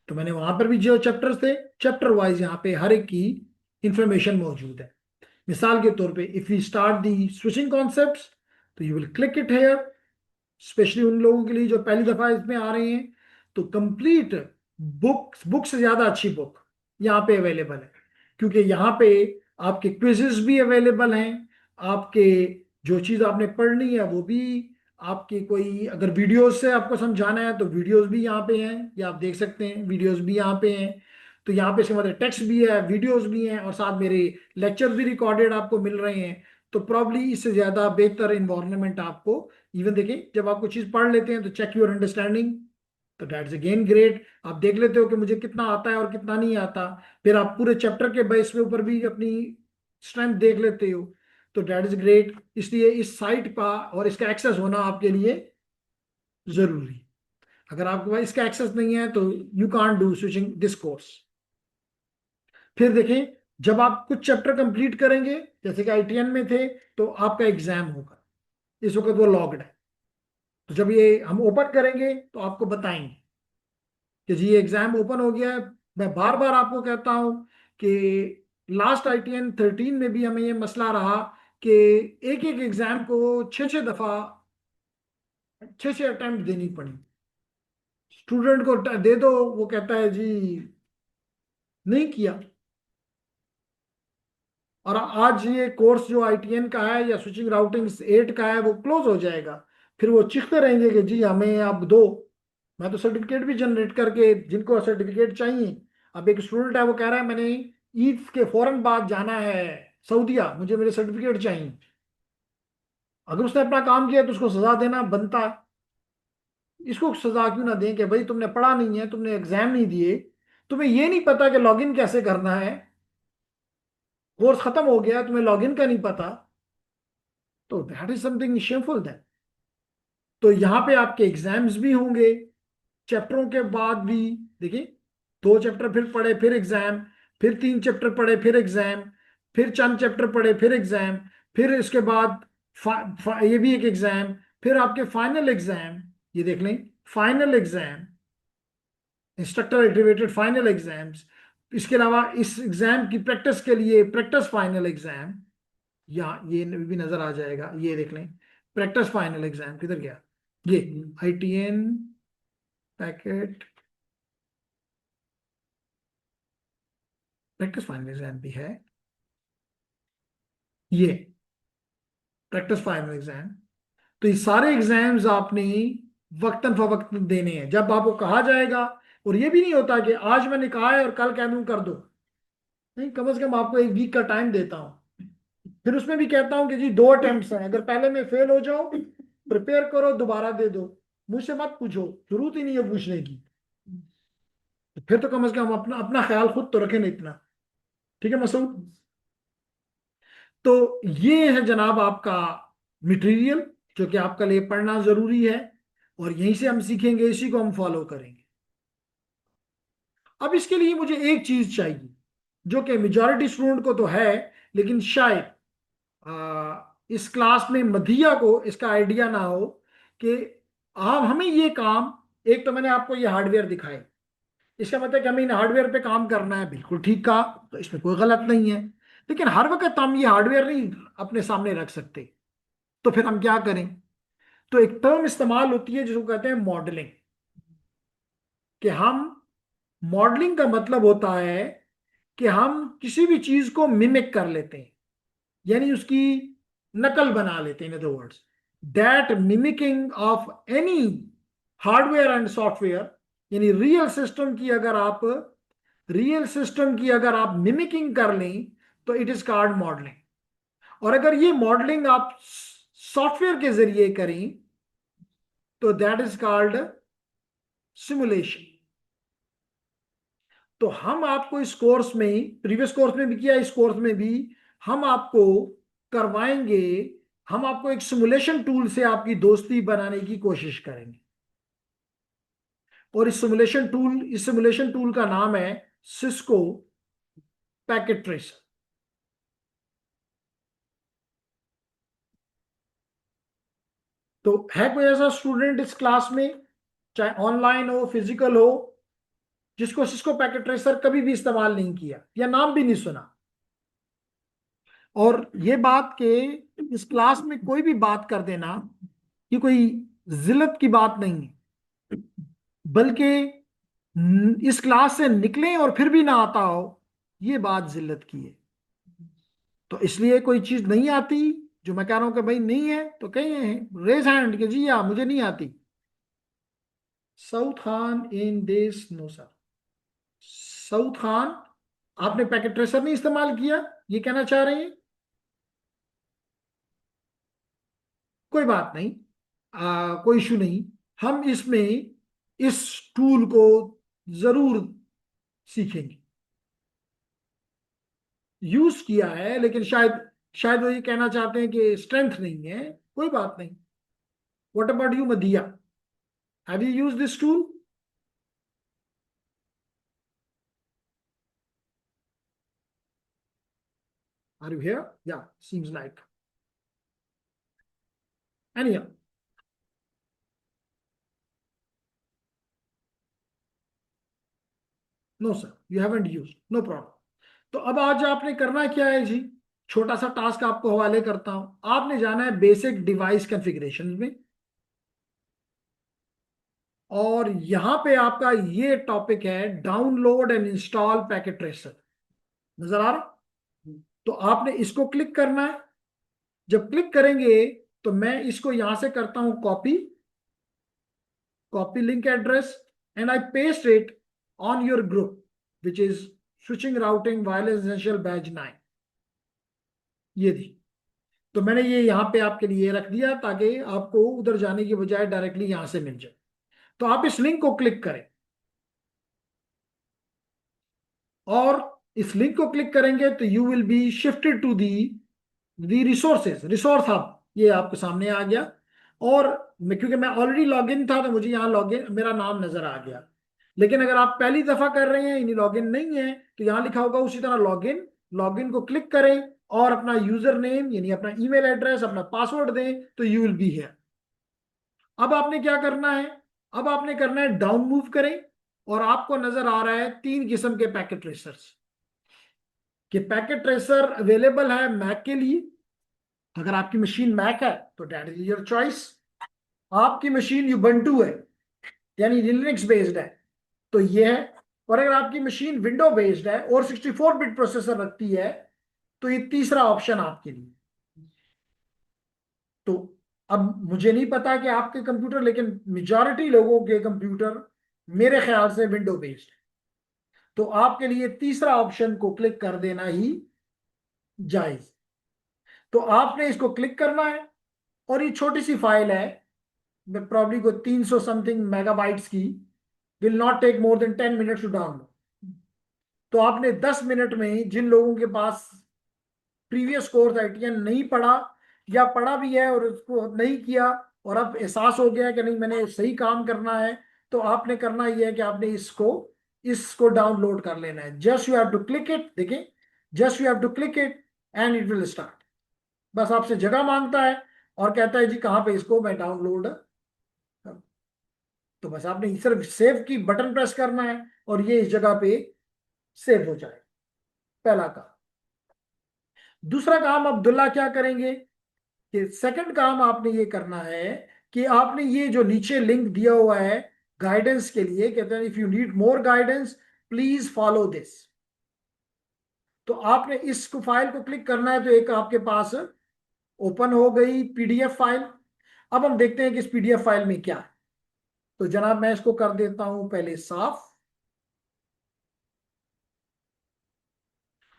तो मैंने वहां पर भी जो चैप्टर्स थे, चैप्टर वाइज यहाँ पे हर एक की इंफॉर्मेशन मौजूद है। मिसाल के तौर पे if you start the switching concepts, तो you will click it here, specially उन लोगों के लिए जो पहली दफा इसमें आ रहे हैं। तो कंप्लीट बुक से ज्यादा अच्छी बुक यहाँ पे अवेलेबल है, क्योंकि यहाँ पे आपके क्विजेस भी अवेलेबल हैं, आपके जो चीज़ आपने पढ़नी है वो भी, आपकी कोई अगर वीडियोस से आपको समझाना है तो वीडियोस भी यहाँ पे हैं, ये आप देख सकते हैं, वीडियोस भी यहाँ पे हैं। तो यहाँ पे इसके मतलब टेक्स्ट भी है, वीडियोस भी हैं, और साथ मेरे लेक्चर भी रिकॉर्डेड आपको मिल रहे हैं। तो प्रॉब्ली इससे ज़्यादा बेहतर इन्वायरमेंट आपको, इवन देखें जब आप कुछ चीज़ पढ़ लेते हैं तो चेक योर अंडरस्टैंडिंग, तो दैट्स अगेन ग्रेट। आप देख लेते हो कि मुझे कितना आता है और कितना नहीं आता, फिर आप पूरे चैप्टर के बेस पे ऊपर भी अपनी स्ट्रेंथ देख लेते हो, तो दैट इज ग्रेट। इसलिए इस साइट का और इसका एक्सेस होना आपके लिए जरूरी। अगर आपके पास इसका एक्सेस नहीं है तो you can't do switching this course. फिर देखें, जब आप कुछ चैप्टर कंप्लीट करेंगे, जैसे कि आईटीएन में थे, तो आपका एग्जाम होगा, इस वक्त वो लॉग्ड है। तो जब ये हम ओपन करेंगे तो आपको बताएंगे कि जी ये एग्जाम ओपन हो गया है। मैं बार बार आपको कहता हूं कि लास्ट आईटीएन 13 में भी हमें ये मसला रहा कि एक एक एग्जाम को 6 6 दफा, 6 6 अटेम्प्ट देनी पड़ी। स्टूडेंट को दे दो, वो कहता है जी नहीं किया, और आज ये कोर्स जो ITN का है या स्विचिंग राउटिंग 8 का है वो क्लोज हो जाएगा। फिर वो चीखते रहेंगे कि जी हमें अब दो। मैं तो सर्टिफिकेट भी जनरेट करके, जिनको सर्टिफिकेट चाहिए, अब एक स्टूडेंट है वो कह रहा है मैंने ईद के फौरन बाद जाना है सऊदीया, मुझे मेरे सर्टिफिकेट चाहिए। अगर उसने अपना काम किया तो उसको सजा देना बनता है। इसको सजा क्यों ना दें कि भाई तुमने पढ़ा नहीं है, तुमने एग्जाम नहीं दिए, तुम्हें ये नहीं पता कि लॉगिन कैसे करना है, कोर्स खत्म हो गया तुम्हें लॉगिन का नहीं पता, तो that is something shameful that. तो यहाँ पे आपके एग्जाम्स भी होंगे चैप्टरों के बाद भी। देखिए, 2 चैप्टर फिर पढ़े फिर एग्जाम, फिर 3 चैप्टर पढ़े फिर एग्जाम, फिर चंद चैप्टर पढ़े फिर एग्जाम, फिर इसके बाद ये भी एक एग्जाम, फिर आपके फाइनल एग्जाम। ये देख लें, final exam, instructor activated final exams. इसके अलावा इस एग्जाम की प्रैक्टिस के लिए प्रैक्टिस फाइनल एग्जाम, यहाँ ये भी नजर आ जाएगा। ये देख लें, प्रैक्टिस फाइनल एग्जाम किधर गया, ये ITN packet practice final exam भी है। ये प्रैक्टिस फाइनल एग्जाम। तो ये सारे एग्जाम्स आपने वक्तन फवक्तन देने हैं जब आपको कहा जाएगा। और ये भी नहीं होता कि आज मैंने कहा है और कल कह दूं कर दो, नहीं, कम से कम आपको 1 वीक का टाइम देता हूं। फिर उसमें भी कहता हूं कि जी 2 अटेम्प्ट्स हैं, अगर पहले में फेल हो जाओ प्रिपेयर करो दोबारा दे दो, मुझसे मत पूछो, जरूरत ही नहीं है पूछने की। तो फिर तो कम से कम अपना अपना ख्याल खुद तो रखें ना इतना। ठीक है मसूद। तो ये है जनाब आपका मटेरियल जो कि आपका लिए पढ़ना जरूरी है, और यहीं से हम सीखेंगे, इसी को हम फॉलो करेंगे। अब इसके लिए मुझे एक चीज चाहिए जो कि मेजॉरिटी स्टूडेंट को तो है, लेकिन शायद इस क्लास में मधिया को इसका आइडिया ना हो कि हम हमें ये काम, एक तो मैंने आपको ये हार्डवेयर दिखाए, इसका मतलब कि हमें इन हार्डवेयर पे काम करना है, बिल्कुल ठीक कहा, तो इसमें कोई गलत नहीं है। लेकिन हर वक्त हम ये हार्डवेयर नहीं अपने सामने रख सकते, तो फिर हम क्या करें। तो एक टर्म इस्तेमाल होती है जिसको कहते हैं मॉडलिंग, कि हम, मॉडलिंग का मतलब होता है कि हम किसी भी चीज को मिमिक कर लेते हैं, यानी उसकी नकल बना लेते हैं। In other words, that mimicking of any hardware and software, यानी रियल सिस्टम की अगर आप मिमिकिंग कर लें तो इट इज कॉल्ड मॉडलिंग। और अगर ये मॉडलिंग आप सॉफ्टवेयर के जरिए करें तो दैट इज कॉल्ड सिमुलेशन। तो हम आपको इस कोर्स में, प्रीवियस कोर्स में भी किया, इस कोर्स में भी हम आपको करवाएंगे, हम आपको एक सिमुलेशन टूल से आपकी दोस्ती बनाने की कोशिश करेंगे। और इस सिमुलेशन टूल का नाम है सिस्को पैकेट ट्रेसर। तो है कोई ऐसा स्टूडेंट इस क्लास में, चाहे ऑनलाइन हो फिजिकल हो, जिसको सिस्को पैकेट ट्रेसर कभी भी इस्तेमाल नहीं किया या नाम भी नहीं सुना? और ये बात के इस क्लास में कोई भी बात कर देना, ये कोई जिल्लत की बात नहीं है, बल्कि इस क्लास से निकले और फिर भी ना आता हो, ये बात जिल्लत की है। तो इसलिए कोई चीज नहीं आती जो मैं कह रहा हूं कि भाई नहीं है तो कहीं रेज हैंड कि जी या मुझे नहीं आती। Saud Khan in this, no sir. Saud Khan, आपने पैकेट ट्रेसर नहीं इस्तेमाल किया, ये कहना चाह रहे हैं? कोई बात नहीं, कोई इशू नहीं। हम इसमें इस टूल को जरूर सीखेंगे। यूज किया है लेकिन शायद शायद वो ये कहना चाहते हैं कि स्ट्रेंथ नहीं है। कोई बात नहीं। What about you Madiya, have you use this tool? Are you here? Yeah, seems like. Any, no sir, you haven't use, no problem. तो अब आज आपने करना क्या है जी, छोटा सा टास्क आपको हवाले करता हूं। आपने जाना है बेसिक डिवाइस कॉन्फ़िगरेशन में, और यहां पे आपका ये टॉपिक है download and install packet tracer. नजर आ रहा? तो आपने इसको क्लिक करना है। जब क्लिक करेंगे तो मैं इसको यहां से करता हूं copy, copy link address, and I paste it on your group which is switching routing wireless essential batch 9। ये थी। तो मैंने ये यहाँ पे आपके लिए रख दिया ताकि आपको उधर जाने की बजाय डायरेक्टली यहां से मिल जाए। तो आप इस लिंक को क्लिक करें, और इस लिंक को क्लिक करेंगे तो you will be shifted to the resources, resource hub, ये आपके सामने आ गया। और क्योंकि मैं ऑलरेडी लॉगिन था तो मुझे यहाँ लॉगिन मेरा नाम नजर आ गया। लेकिन अगर आप पहली दफा कर रहे हैं, यानी लॉगिन नहीं है, तो यहाँ लिखा होगा उसी तरह लॉगिन, लॉगिन को क्लिक करें और अपना यूजर नेम यानी अपना ईमेल एड्रेस, अपना पासवर्ड दें, तो यू विल बी हियर। अब आपने क्या करना है, अब आपने करना है डाउन मूव करें, और आपको नजर आ रहा है तीन किस्म के पैकेट ट्रेसर्स, कि पैकेट ट्रेसर अवेलेबल है मैक के लिए। अगर आपकी मशीन मैक है तो डेट इज योर चॉइस। आपकी मशीन यूबंटू है यानी लिनक्स बेस्ड है तो ये है। और अगर आपकी मशीन विंडो बेस्ड है और 64 बिट प्रोसेसर रखती है तो ये तीसरा ऑप्शन आपके लिए। तो अब मुझे नहीं पता कि आपके कंप्यूटर, लेकिन मेजॉरिटी लोगों के कंप्यूटर मेरे ख्याल से विंडो बेस्ड है, तो आपके लिए तीसरा ऑप्शन को क्लिक कर देना ही जायज। तो आपने इसको क्लिक करना है, और ये छोटी सी फाइल है, प्रॉब्ली को 300 समथिंग मेगाबाइट्स की, will not take more than 10 minutes to download. तो आपने 10 मिनट में, जिन लोगों के पास प्रीवियस कोर्स आईटीएन नहीं पढ़ा, या पढ़ा भी है और उसको नहीं किया, और अब एहसास हो गया कि नहीं मैंने सही काम करना है, तो आपने करना यह है कि आपने इसको इसको डाउनलोड कर लेना है। Just you have to click it, देखिए, just you have to click it and it will start. बस आपसे जगह मांगता है और कहता है जी कहाँ पे इसको मैं डाउनलोड करूं। तो बस आपने सिर्फ सेव की बटन प्रेस करना है और ये इस जगह पे सेव हो जाए। पहला काम। दूसरा काम अब्दुल्ला क्या करेंगे कि सेकंड काम आपने ये करना है कि आपने ये जो नीचे लिंक दिया हुआ है गाइडेंस के लिए, कहते हैं if you need more guidance please follow this, तो आपने इस फाइल को क्लिक करना है। तो एक आपके पास ओपन हो गई पीडीएफ फाइल। अब हम देखते हैं कि इस पीडीएफ फाइल में क्या है। तो जनाब मैं इसको कर देता हूं पहले साफ।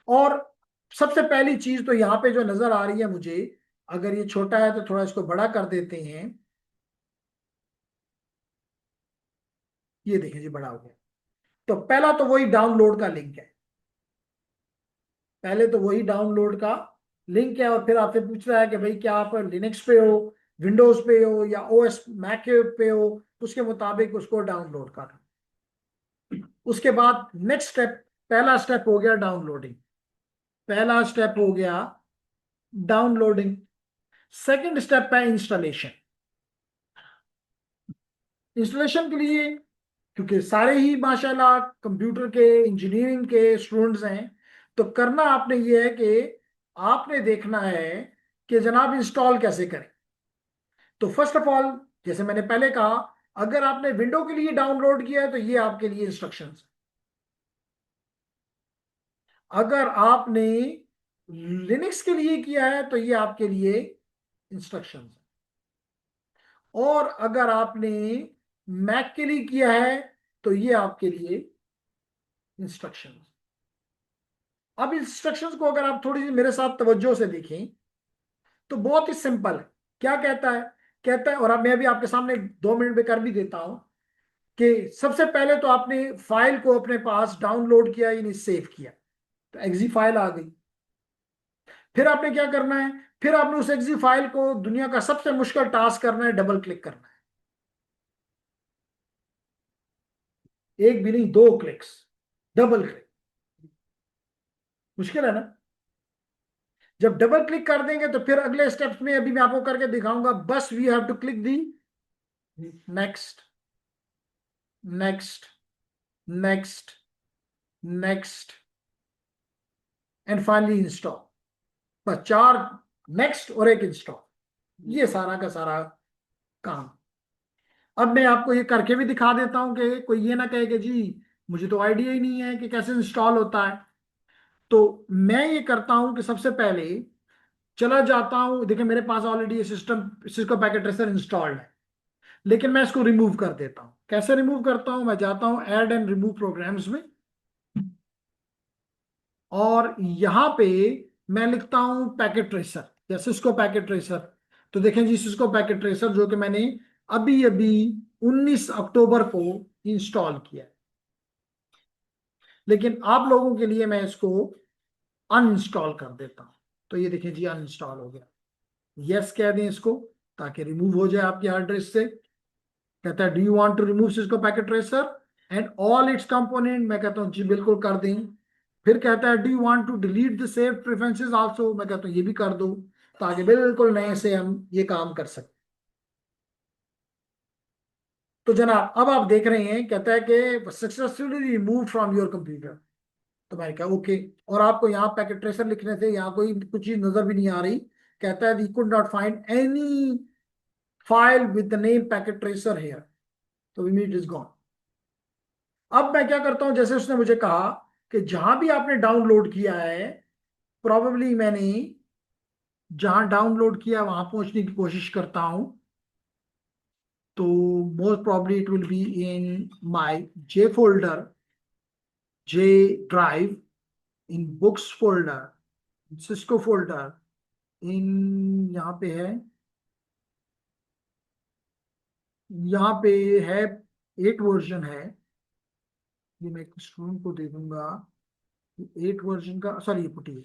और सबसे पहली चीज तो यहाँ पे जो नजर आ रही है मुझे, अगर ये छोटा है तो थोड़ा इसको बड़ा कर देते हैं। ये देखिए जी बड़ा हो गया। तो पहला तो वही डाउनलोड का लिंक है, पहले तो वही डाउनलोड का लिंक है। और फिर आपसे पूछ रहा है कि भाई क्या आप लिनक्स पे हो, विंडोज पे हो, या ओएस मैक पे हो, उसके मुताबिक उसको डाउनलोड कर। उसके बाद नेक्स्ट स्टेप, पहला स्टेप हो गया डाउनलोडिंग, पहला स्टेप हो गया डाउनलोडिंग। सेकंड स्टेप है इंस्टॉलेशन। इंस्टॉलेशन के लिए, क्योंकि सारे ही माशाल्लाह कंप्यूटर के इंजीनियरिंग के स्टूडेंट्स हैं, तो करना आपने ये है कि आपने देखना है कि जनाब इंस्टॉल कैसे करें। तो फर्स्ट ऑफ ऑल, जैसे मैंने पहले कहा, अगर आपने विंडो के लिए डाउनलोड किया है तो ये आपके लिए इंस्ट्रक्शंस। अगर आपने लिनक्स के लिए किया है तो ये आपके लिए इंस्ट्रक्शंस। और अगर आपने मैक के लिए किया है तो ये आपके लिए इंस्ट्रक्शंस। अब इंस्ट्रक्शंस को अगर आप थोड़ी सी मेरे साथ तवज्जो से देखें तो बहुत ही सिंपल है। क्या कहता है, कहता है, और अब मैं भी आपके सामने 2 मिनट में कर भी देता हूं, कि सबसे पहले तो आपने फाइल को अपने पास डाउनलोड किया यानी सेव किया, तो एक्जी फाइल आ गई। फिर आपने क्या करना है, फिर आपने उस एक्जी फाइल को, दुनिया का सबसे मुश्किल टास्क करना है, डबल क्लिक करना है। एक भी नहीं, 2 क्लिक्स, डबल क्लिक। मुश्किल है ना। जब डबल क्लिक कर देंगे तो फिर अगले स्टेप्स में अभी मैं आपको करके दिखाऊंगा। बस we have to click the next, next, next, next, and finally install. बस 4 नेक्स्ट और एक इंस्टॉल, ये सारा का सारा काम। अब मैं आपको ये करके भी दिखा देता हूं कि कोई ये ना कहे कि जी मुझे तो आइडिया ही नहीं है कि कैसे इंस्टॉल होता है। तो मैं ये करता हूं कि सबसे पहले चला जाता हूं, देखिए मेरे पास ऑलरेडी ये system Cisco packet tracer installed है, लेकिन मैं इसको रिमूव कर देता हूं। कैसे रिमूव करता हूं? मैं जाता हूं ऐड एंड रिमूव प्रोग्राम्स में, और यहां पे मैं लिखता हूं पैकेट ट्रेसर या सिस्को पैकेट ट्रेसर। तो देखें जी, सिस्को पैकेट ट्रेसर जो कि मैंने अभी अभी 19 अक्टूबर को इंस्टॉल किया है। लेकिन आप लोगों के लिए मैं इसको अनइंस्टॉल कर देता हूं। तो ये देखिए जी, अनइंस्टॉल हो गया। यस कह दें इसको, ताकि रिमूव हो जाए आपकी हार्ड डिस्क से। कहता है do you want to remove Cisco packet tracer and all its component? मैं कहता हूं जी बिल्कुल कर दें। फिर कहता है do you want to delete the save preferences also? मैं कहता हूं ये भी कर दो, ताकि बिल्कुल नए से हम ये काम कर सकें। तो जनाब अब आप देख रहे हैं, कहता है कि successfully remove from your computer. तो मैंने कहा ओके। और आपको यहाँ पैकेट ट्रेसर लिखने से यहाँ कोई कुछ चीज नजर भी नहीं आ रही। कहता है we could not find any file with the name packet tracer here, तो इट इज गॉन। अब मैं क्या करता हूं, जैसे उसने मुझे कहा कि जहां भी आपने डाउनलोड किया है, प्रोबेबली मैंने जहां डाउनलोड किया वहां पहुंचने की कोशिश करता हूं। तो most probably it will be in my J folder, J drive, in books folder, Cisco folder, in यहाँ पे है, यहाँ पे है 8 वर्जन है। ये मैं एक स्टूडेंट को दे दूंगा। 8 वर्जन का, सॉरी ये पुटी है।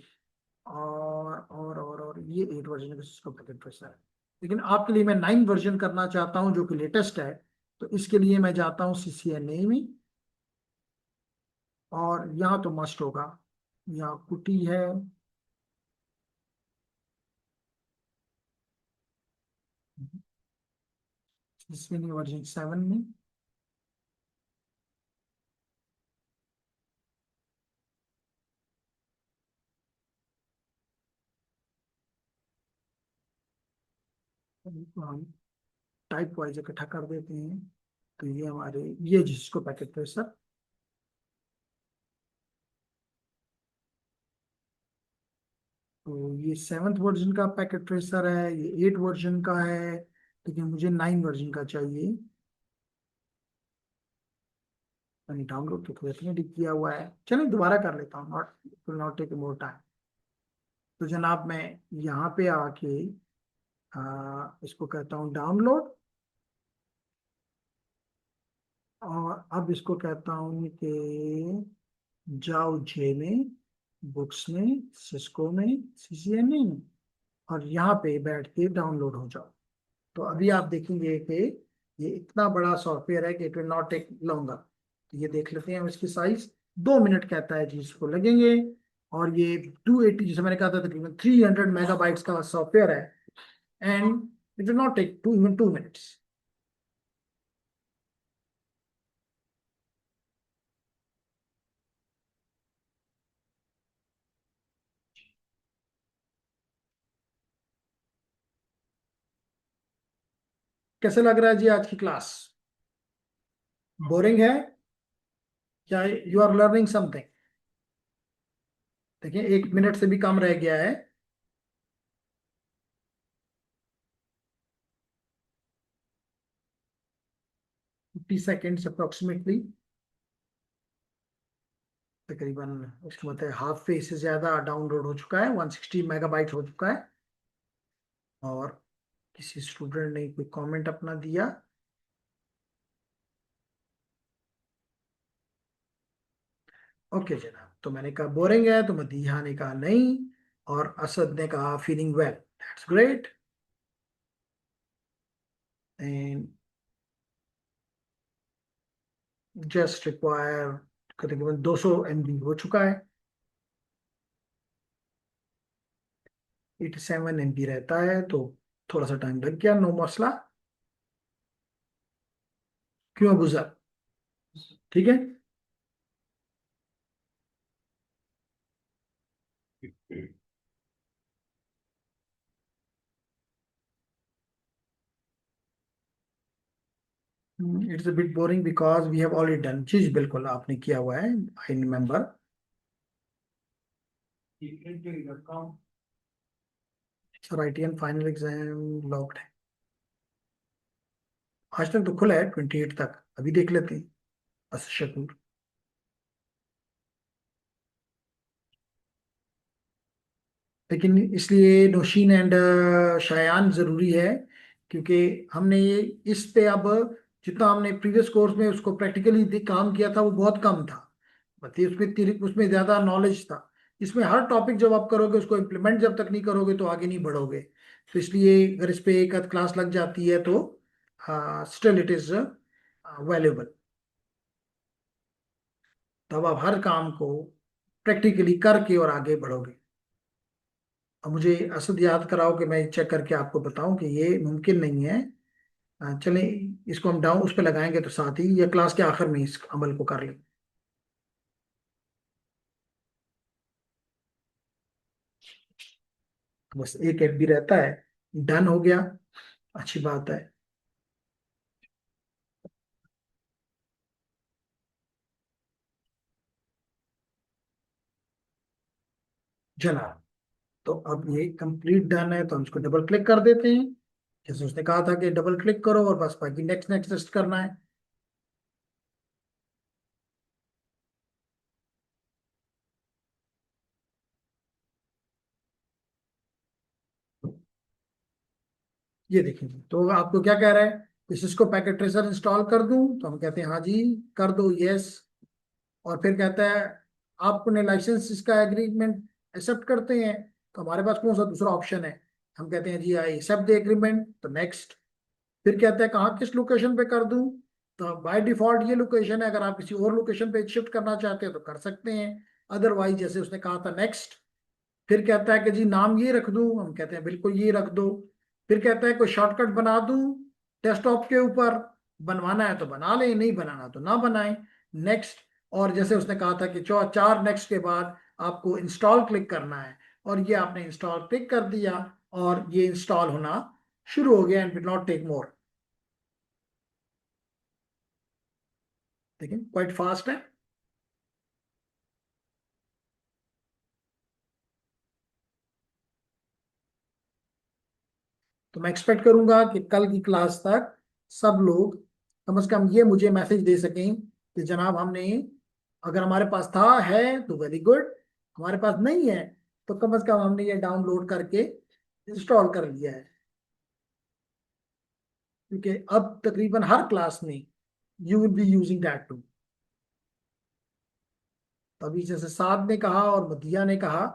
और ये 8 वर्जन का सिस्को पैकेट ट्रेसर है। लेकिन आपके लिए मैं 9 वर्जन करना चाहता हूँ, जो कि लेटेस्ट है। तो इसके लिए मैं जाता हूँ CCNA में, और यहाँ तो मस्ट होगा, यहाँ पुटी है। CCNA वर्जन 7 में। तो हम टाइप वाइज इकट्ठा कर देते हैं। तो ये हमारे, ये जिसको पैकेट ट्रेसर। तो ये 7th वर्जन का पैकेट ट्रेसर है, ये 8 वर्जन का है, लेकिन मुझे 9 वर्जन का चाहिए। मैंने डाउनलोड तो डेफिनेटली किया हुआ है, चलिए दोबारा कर लेता हूँ, not will not take more time. तो जनाब मैं यहाँ पे आके इसको कहता हूँ डाउनलोड, और अब इसको कहता हूँ कि जाओ जे में, बुक्स में, सिस्को में, CCNA में, और यहाँ पे बैठ के डाउनलोड हो जाओ। तो अभी आप देखेंगे कि ये इतना बड़ा सॉफ्टवेयर है कि it will not take longer. तो ये देख लेते हैं हम, इसकी साइज 2 मिनट कहता है जी इसको लगेंगे। और ये 280, जैसे मैंने कहा था, तकरीबन 300 मेगाबाइट्स का सॉफ्टवेयर है, and it will not take even 2 minutes. कैसे लग रहा है जी आज की क्लास? बोरिंग है या यू आर लर्निंग समथिंग? देखिए 1 मिनट से भी कम रह गया है। 50 सेकेंड्स अप्रोक्सीमेटली, तकरीबन। उसका मतलब हाफ पे से ज्यादा डाउनलोड हो चुका है, 160 मेगाबाइट हो चुका है। और किसी स्टूडेंट ने कोई कमेंट अपना दिया। ओके जनाब, तो मैंने कहा बोरिंग है, तो मदीहा ने कहा नहीं, और असद ने कहा feeling well, that's great. And just require, तकरीबन 200 MB हो चुका है। 87 MB रहता है, तो थोड़ा सा टाइम लग गया, नो मसला। क्यों गुजर, ठीक है। It's a bit boring because we have already done, चीज बिल्कुल आपने किया हुआ है, I remember. Sir ITN final exam locked है। आज तक तो खुला है 28 तक, अभी देख लेते हैं। शकूर। लेकिन इसलिए नौशीन एंड शायान जरूरी है, क्योंकि हमने ये इस पे अब जितना हमने प्रीवियस कोर्स में उसको प्रैक्टिकली काम किया था वो बहुत कम था। मतलब उसमें ज्यादा नॉलेज था। इसमें हर टॉपिक जब आप करोगे उसको इम्प्लीमेंट जब तक नहीं करोगे तो आगे नहीं बढ़ोगे। तो इसलिए अगर इस पे एक आध क्लास लग जाती है तो स्टिल इट इज वैल्यूबल। तब आप हर काम को प्रैक्टिकली करके और आगे बढ़ोगे। अब मुझे असद याद कराओ कि मैं चेक करके आपको बताऊं कि ये मुमकिन नहीं है। चलें, इसको हम डाउन उस पर लगाएंगे तो साथ ही या क्लास के आखिर में इस अमल को कर लें। बस एक एफ भी रहता है। डन हो गया, अच्छी बात है। जनाब, तो अब ये कंप्लीट डन है तो हम इसको डबल क्लिक कर देते हैं। जैसे उसने कहा था कि डबल क्लिक करो और बस बाकी नेक्स्ट नेक्स्ट नेक्स्ट करना है। ये देखिए, तो आपको क्या कह रहा है कि सिस्को पैकेट ट्रेसर इंस्टॉल कर दूं, तो हम कहते हैं हाँ जी कर दो, यस। और फिर कहता है आपने लाइसेंस इसका एग्रीमेंट एक्सेप्ट करते हैं, तो हमारे पास कौन सा दूसरा ऑप्शन है। हम कहते हैं जी आई एक्सेप्ट द एग्रीमेंट, तो नेक्स्ट। फिर कहते हैं कहाँ किस लोकेशन पे कर दूं, तो बाय डिफॉल्ट ये लोकेशन है, अगर आप किसी और लोकेशन पे शिफ्ट करना चाहते हैं तो कर सकते हैं। अदरवाइज जैसे उसने कहा था नेक्स्ट। फिर कहता है कि जी नाम ये रख दूं, हम कहते हैं बिल्कुल ये रख दो। फिर कहता है कोई शॉर्टकट बना दूं डेस्कटॉप के ऊपर, बनवाना है तो बना लें, नहीं बनाना तो ना बनाएं। नेक्स्ट। और जैसे उसने कहा था कि चार नेक्स्ट के बाद आपको इंस्टॉल क्लिक करना है, और ये आपने इंस्टॉल क्लिक कर दिया और ये इंस्टॉल होना शुरू हो गया and will not take more. लेकिन क्वाइट फास्ट है। तो मैं एक्सपेक्ट करूंगा कि कल की क्लास तक सब लोग कम से कम ये मुझे मैसेज दे सकें कि जनाब हमने, अगर हमारे पास था है तो वेरी गुड, हमारे पास नहीं है तो कम से कम हमने ये डाउनलोड करके इंस्टॉल कर लिया है। क्योंकि अब तकरीबन हर क्लास में you will be using that too. तो अभी जैसे साद ने कहा और मदिया ने कहा,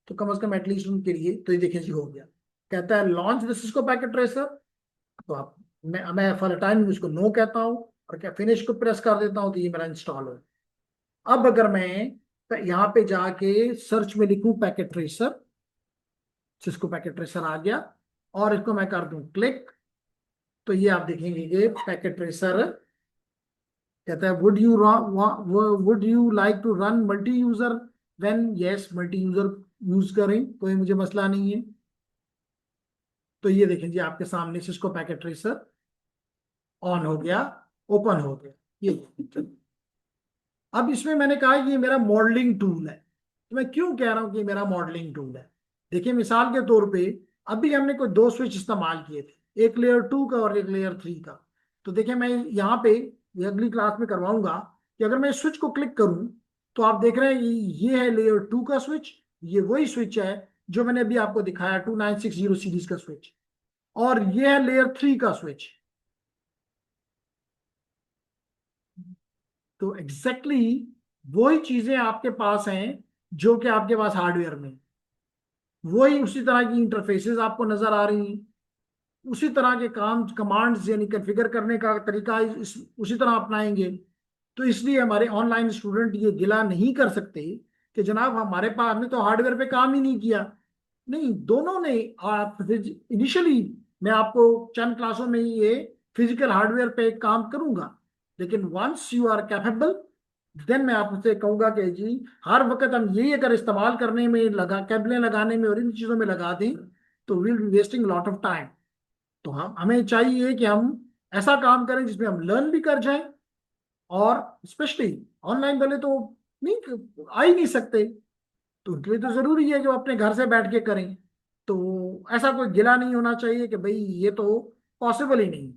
तो कम से कम एटलीस्ट उनके लिए तो ये देखें जी हो गया। कहता है launch this Cisco packet tracer, तो आप, मैं फॉर टाइम उसको नो कहता हूँ और क्या फिनिश को प्रेस कर देता हूँ तो ये मेरा इंस्टॉल हो। अब अगर मैं यहाँ पे जाके सर्च में लिखूं packet tracer, Cisco packet tracer आ गया, और इसको मैं कर दूं क्लिक, तो ये आप देखेंगे कि पैकेट ट्रेसर कहता है would you like to run multi user when, yes multi user use करें, कोई मुझे मसला नहीं है। तो ये देखें जी आपके सामने सिस्को पैकेट ट्रेसर ऑन हो गया, ओपन हो गया। ये अब इसमें मैंने कहा ये मेरा मॉडलिंग टूल है, तो मैं क्यों कह रहा हूं कि ये मेरा मॉडलिंग टूल है। देखिए मिसाल के तौर पे अभी हमने कोई दो स्विच इस्तेमाल किए थे, एक लेयर 2 का और एक लेयर 3 का। तो देखिए मैं यहाँ पे ये अगली क्लास में करवाऊंगा कि अगर मैं इस स्विच को क्लिक करूं तो आप देख रहे हैं ये है लेयर 2 का स्विच, ये वही स्विच है जो मैंने अभी आपको दिखाया 2960 सीरीज का स्विच, और ये है लेयर 3 का स्विच। तो एग्जैक्टली वही चीजें आपके पास हैं जो कि आपके पास हार्डवेयर में, वही उसी तरह की इंटरफेसेस आपको नजर आ रही हैं, उसी तरह के काम कमांड्स यानी कॉन्फ़िगर करने का तरीका उसी तरह अपनाएंगे। तो इसलिए हमारे ऑनलाइन स्टूडेंट ये गिला नहीं कर सकते कि जनाब हमारे पास, हमने तो हार्डवेयर पे काम ही नहीं किया। नहीं, दोनों ने। आप इनिशियली मैं आपको चंद क्लासों में ये फिजिकल हार्डवेयर पे काम करूंगा, लेकिन once you are capable then मैं आपसे कहूंगा कि जी हर वक्त हम यही अगर इस्तेमाल करने में लगा, केबलें लगाने में और इन चीजों में लगा दें तो will be wasting lot of time. तो हम, हमें चाहिए कि हम ऐसा काम करें जिसमें हम लर्न भी कर जाएं, और स्पेशली ऑनलाइन वाले तो नहीं आ ही नहीं सकते। तो उनके लिए तो जरूरी है जो अपने घर से बैठ के करें। तो ऐसा कोई गिला नहीं होना चाहिए कि भाई ये तो पॉसिबल ही नहीं।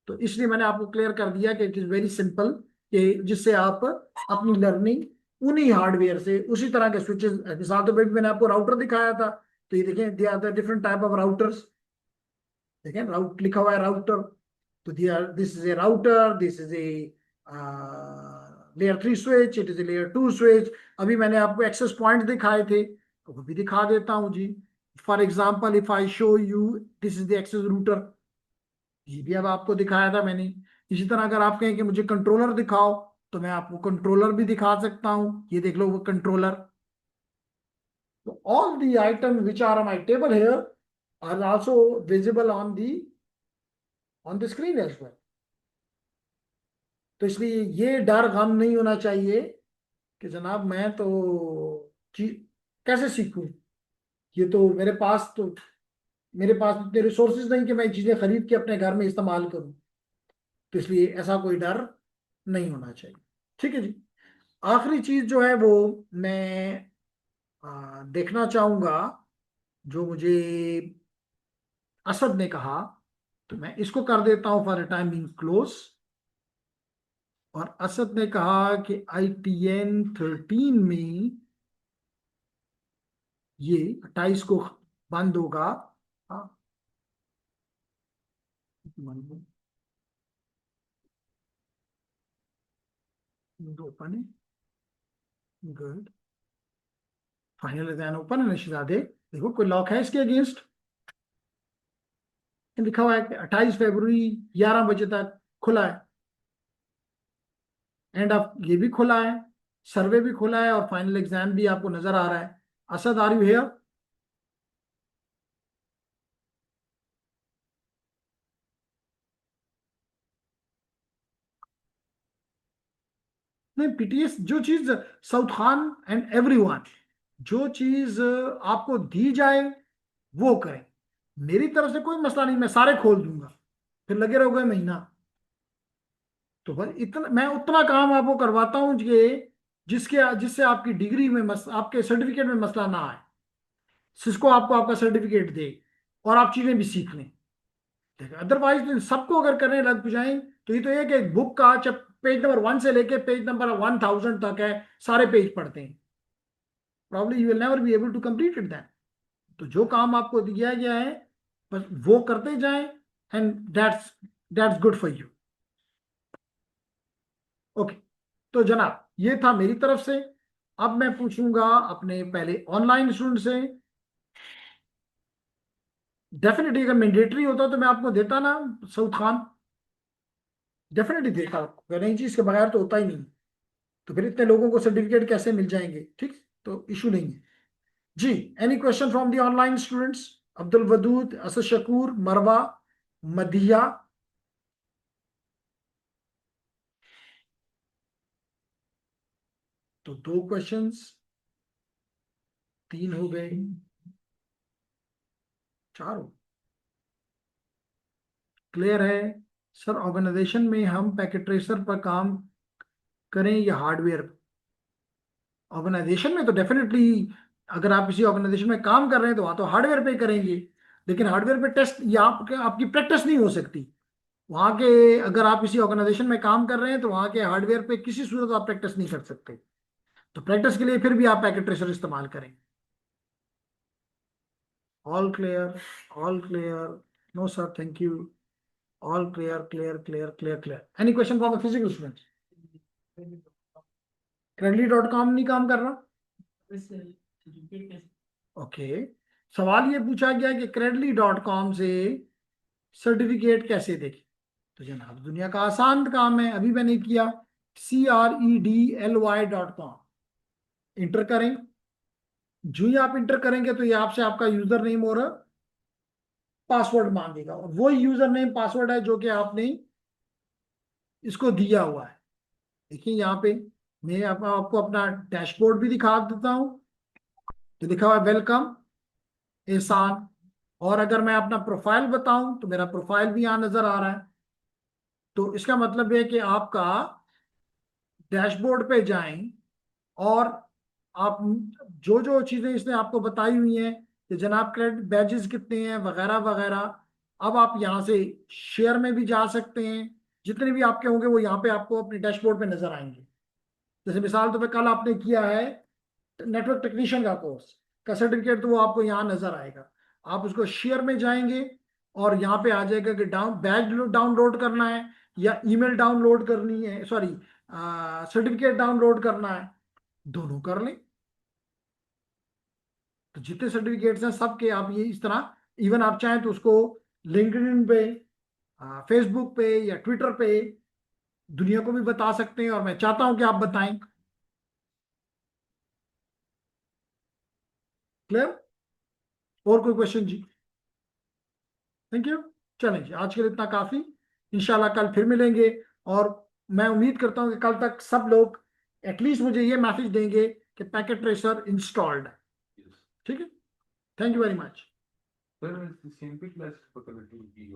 तो इसलिए मैंने आपको क्लियर कर दिया कि इट इज वेरी सिंपल, कि जिससे आप अपनी लर्निंग उन्हीं हार्डवेयर से, उसी तरह के स्विचेस, मिसाल तो बेट मैंने आपको राउटर दिखाया था, तो ये देखें दिया था डिफरेंट टाइप ऑफ राउटर्स। देखें राउट लिखा हुआ है राउटर, तो दिया this is a router, this is a layer 3 switch, it is a layer 2 switch. अभी मैंने आपको एक्सेस पॉइंट दिखाए थे, तो वो भी दिखा देता हूँ जी। For example if I show you, this is the access router, ये भी अब आपको दिखाया था मैंने। इसी तरह अगर आप कहें कि मुझे कंट्रोलर दिखाओ, तो मैं आपको कंट्रोलर भी दिखा सकता हूँ, ये देख लो वो कंट्रोलर। तो all the item which are on my table here are also visible on the screen as well. तो इसलिए ये डर गम नहीं होना चाहिए कि जनाब मैं तो कैसे सीखूं, ये तो मेरे पास इतने रिसोर्सेज नहीं कि मैं चीजें खरीद के अपने घर में इस्तेमाल करूं। तो इसलिए ऐसा कोई डर नहीं होना चाहिए। ठीक है जी। आखिरी चीज जो है वो मैं देखना चाहूंगा, जो मुझे असद ने कहा, तो मैं इसको कर देता हूं फॉर टाइम बीइंग क्लोज। और असद ने कहा कि ITN 13 में ये 28 को बंद होगा। हाँ, ओपन है, गुड। फाइनल एग्जाम ओपन है ना शहजादे? देखो कोई लॉक है इसके अगेंस्ट? लिखा हुआ है कि 28 फरवरी 11 बजे तक खुला है। एंड ऑफ ये भी खुला है, सर्वे भी खुला है, और फाइनल एग्जाम भी आपको नजर आ रहा है। Asad are you here? नहीं, PTS जो चीज, साउथ खान एंड एवरीवन, जो चीज आपको दी जाए वो करें। मेरी तरफ से कोई मसला नहीं, मैं सारे खोल दूंगा, फिर लगे रहोगे महीना। तो बस इतना मैं उतना काम आपको करवाता हूँ कि जिससे आपकी डिग्री में आपके सर्टिफिकेट में मसला ना आए। सिस्को आपको आपका सर्टिफिकेट दे और आप चीजें भी सीख लें। अदरवाइज सबको अगर करने लग जाएं, तो ये तो एक एक बुक का जब पेज नंबर 1 से लेके पेज नंबर 1000 तक है, सारे पेज पढ़ते हैं, probably you will never be able to complete it that. तो जो काम आपको दिया गया है बस वो करते जाएं, and that's good for you. Okay. तो जनाब ये था मेरी तरफ से। अब मैं पूछूंगा अपने पहले ऑनलाइन स्टूडेंट से। डेफिनेटली अगर मैंडेटरी होता तो मैं आपको देता ना सऊद खान, डेफिनेटली देता आपको, अगर नहीं चीज के बगैर तो होता ही नहीं। तो फिर इतने लोगों को सर्टिफिकेट कैसे मिल जाएंगे? ठीक, तो इशू नहीं है जी। Any question from the online students? Abdul Wadood, Asad Shakoor, Marwa, Madiya. तो 2 क्वेश्चंस, 3 हो गए, 4 हो। क्लियर है? सर ऑर्गेनाइजेशन में हम पैकेट ट्रेसर पर काम करें या हार्डवेयर? ऑर्गेनाइजेशन में तो डेफिनेटली, अगर आप किसी ऑर्गेनाइजेशन में काम कर रहे हैं तो वहां तो हार्डवेयर पे करेंगे। लेकिन हार्डवेयर पे टेस्ट या आपकी प्रैक्टिस नहीं हो सकती वहां के। अगर आप किसी ऑर्गेनाइजेशन में काम कर रहे हैं तो वहां के हार्डवेयर पे किसी सूरत आप प्रैक्टिस नहीं कर सकते। तो प्रैक्टिस के लिए फिर भी आप पैकेट ट्रेसर इस्तेमाल करें। All clear? All clear? No sir, thank you. All clear, clear, clear, clear, clear. Any question from the physical student? credly.com नहीं काम कर रहा? ओके। सवाल ये पूछा गया कि credly.com से सर्टिफिकेट कैसे देखें। तो जनाब दुनिया का आसान काम है, अभी मैंने किया। CREDLY.com इंटर करें। जो ही आप इंटर करेंगे तो ये आपसे आपका यूजर नेम और पासवर्ड मांगेगा, और वो यूजर नेम पासवर्ड है जो कि आपने इसको दिया हुआ है। देखिए यहाँ पे मैं आपको अपना डैशबोर्ड भी दिखा देता हूँ। तो लिखा हुआ है वेलकम एहसान। और अगर मैं अपना प्रोफाइल बताऊं तो मेरा प्रोफाइल भी यहाँ नजर आ रहा है। तो इसका मतलब है कि आपका डैशबोर्ड पे जाएं और आप जो जो चीजें इसने आपको बताई हुई हैं कि जनाब क्रेडिट बैजेस कितने हैं वगैरह वगैरह, अब आप यहाँ से शेयर में भी जा सकते हैं। जितने भी आपके होंगे वो यहाँ पे आपको अपने डैशबोर्ड पे नजर आएंगे। जैसे मिसाल तो कल आपने किया है नेटवर्क टेक्नीशियन का कोर्स का सर्टिफिकेट, तो वो आपको यहाँ नजर आएगा। आप उसको शेयर में जाएंगे और यहाँ पे आ जाएगा कि बैच डाउनलोड करना है या ईमेल डाउनलोड करनी है, सॉरी सर्टिफिकेट डाउनलोड करना है, दोनों कर लें। तो जितने सर्टिफिकेट्स हैं सबके आप ये इस तरह, इवन आप चाहें तो उसको लिंक्डइन पे, फेसबुक पे या ट्विटर पे दुनिया को भी बता सकते हैं, और मैं चाहता हूं कि आप बताएं। क्लियर? और कोई क्वेश्चन जी? Thank you. चलें जी, आज के लिए इतना काफी। इंशाल्लाह कल फिर मिलेंगे। और मैं उम्मीद करता हूं कि कल तक सब लोग एटलीस्ट मुझे ये मैसेज देंगे कि पैकेट ट्रेसर इंस्टॉल्ड है। ठीक है, thank you very much. Sir, CMP class पकड़ ली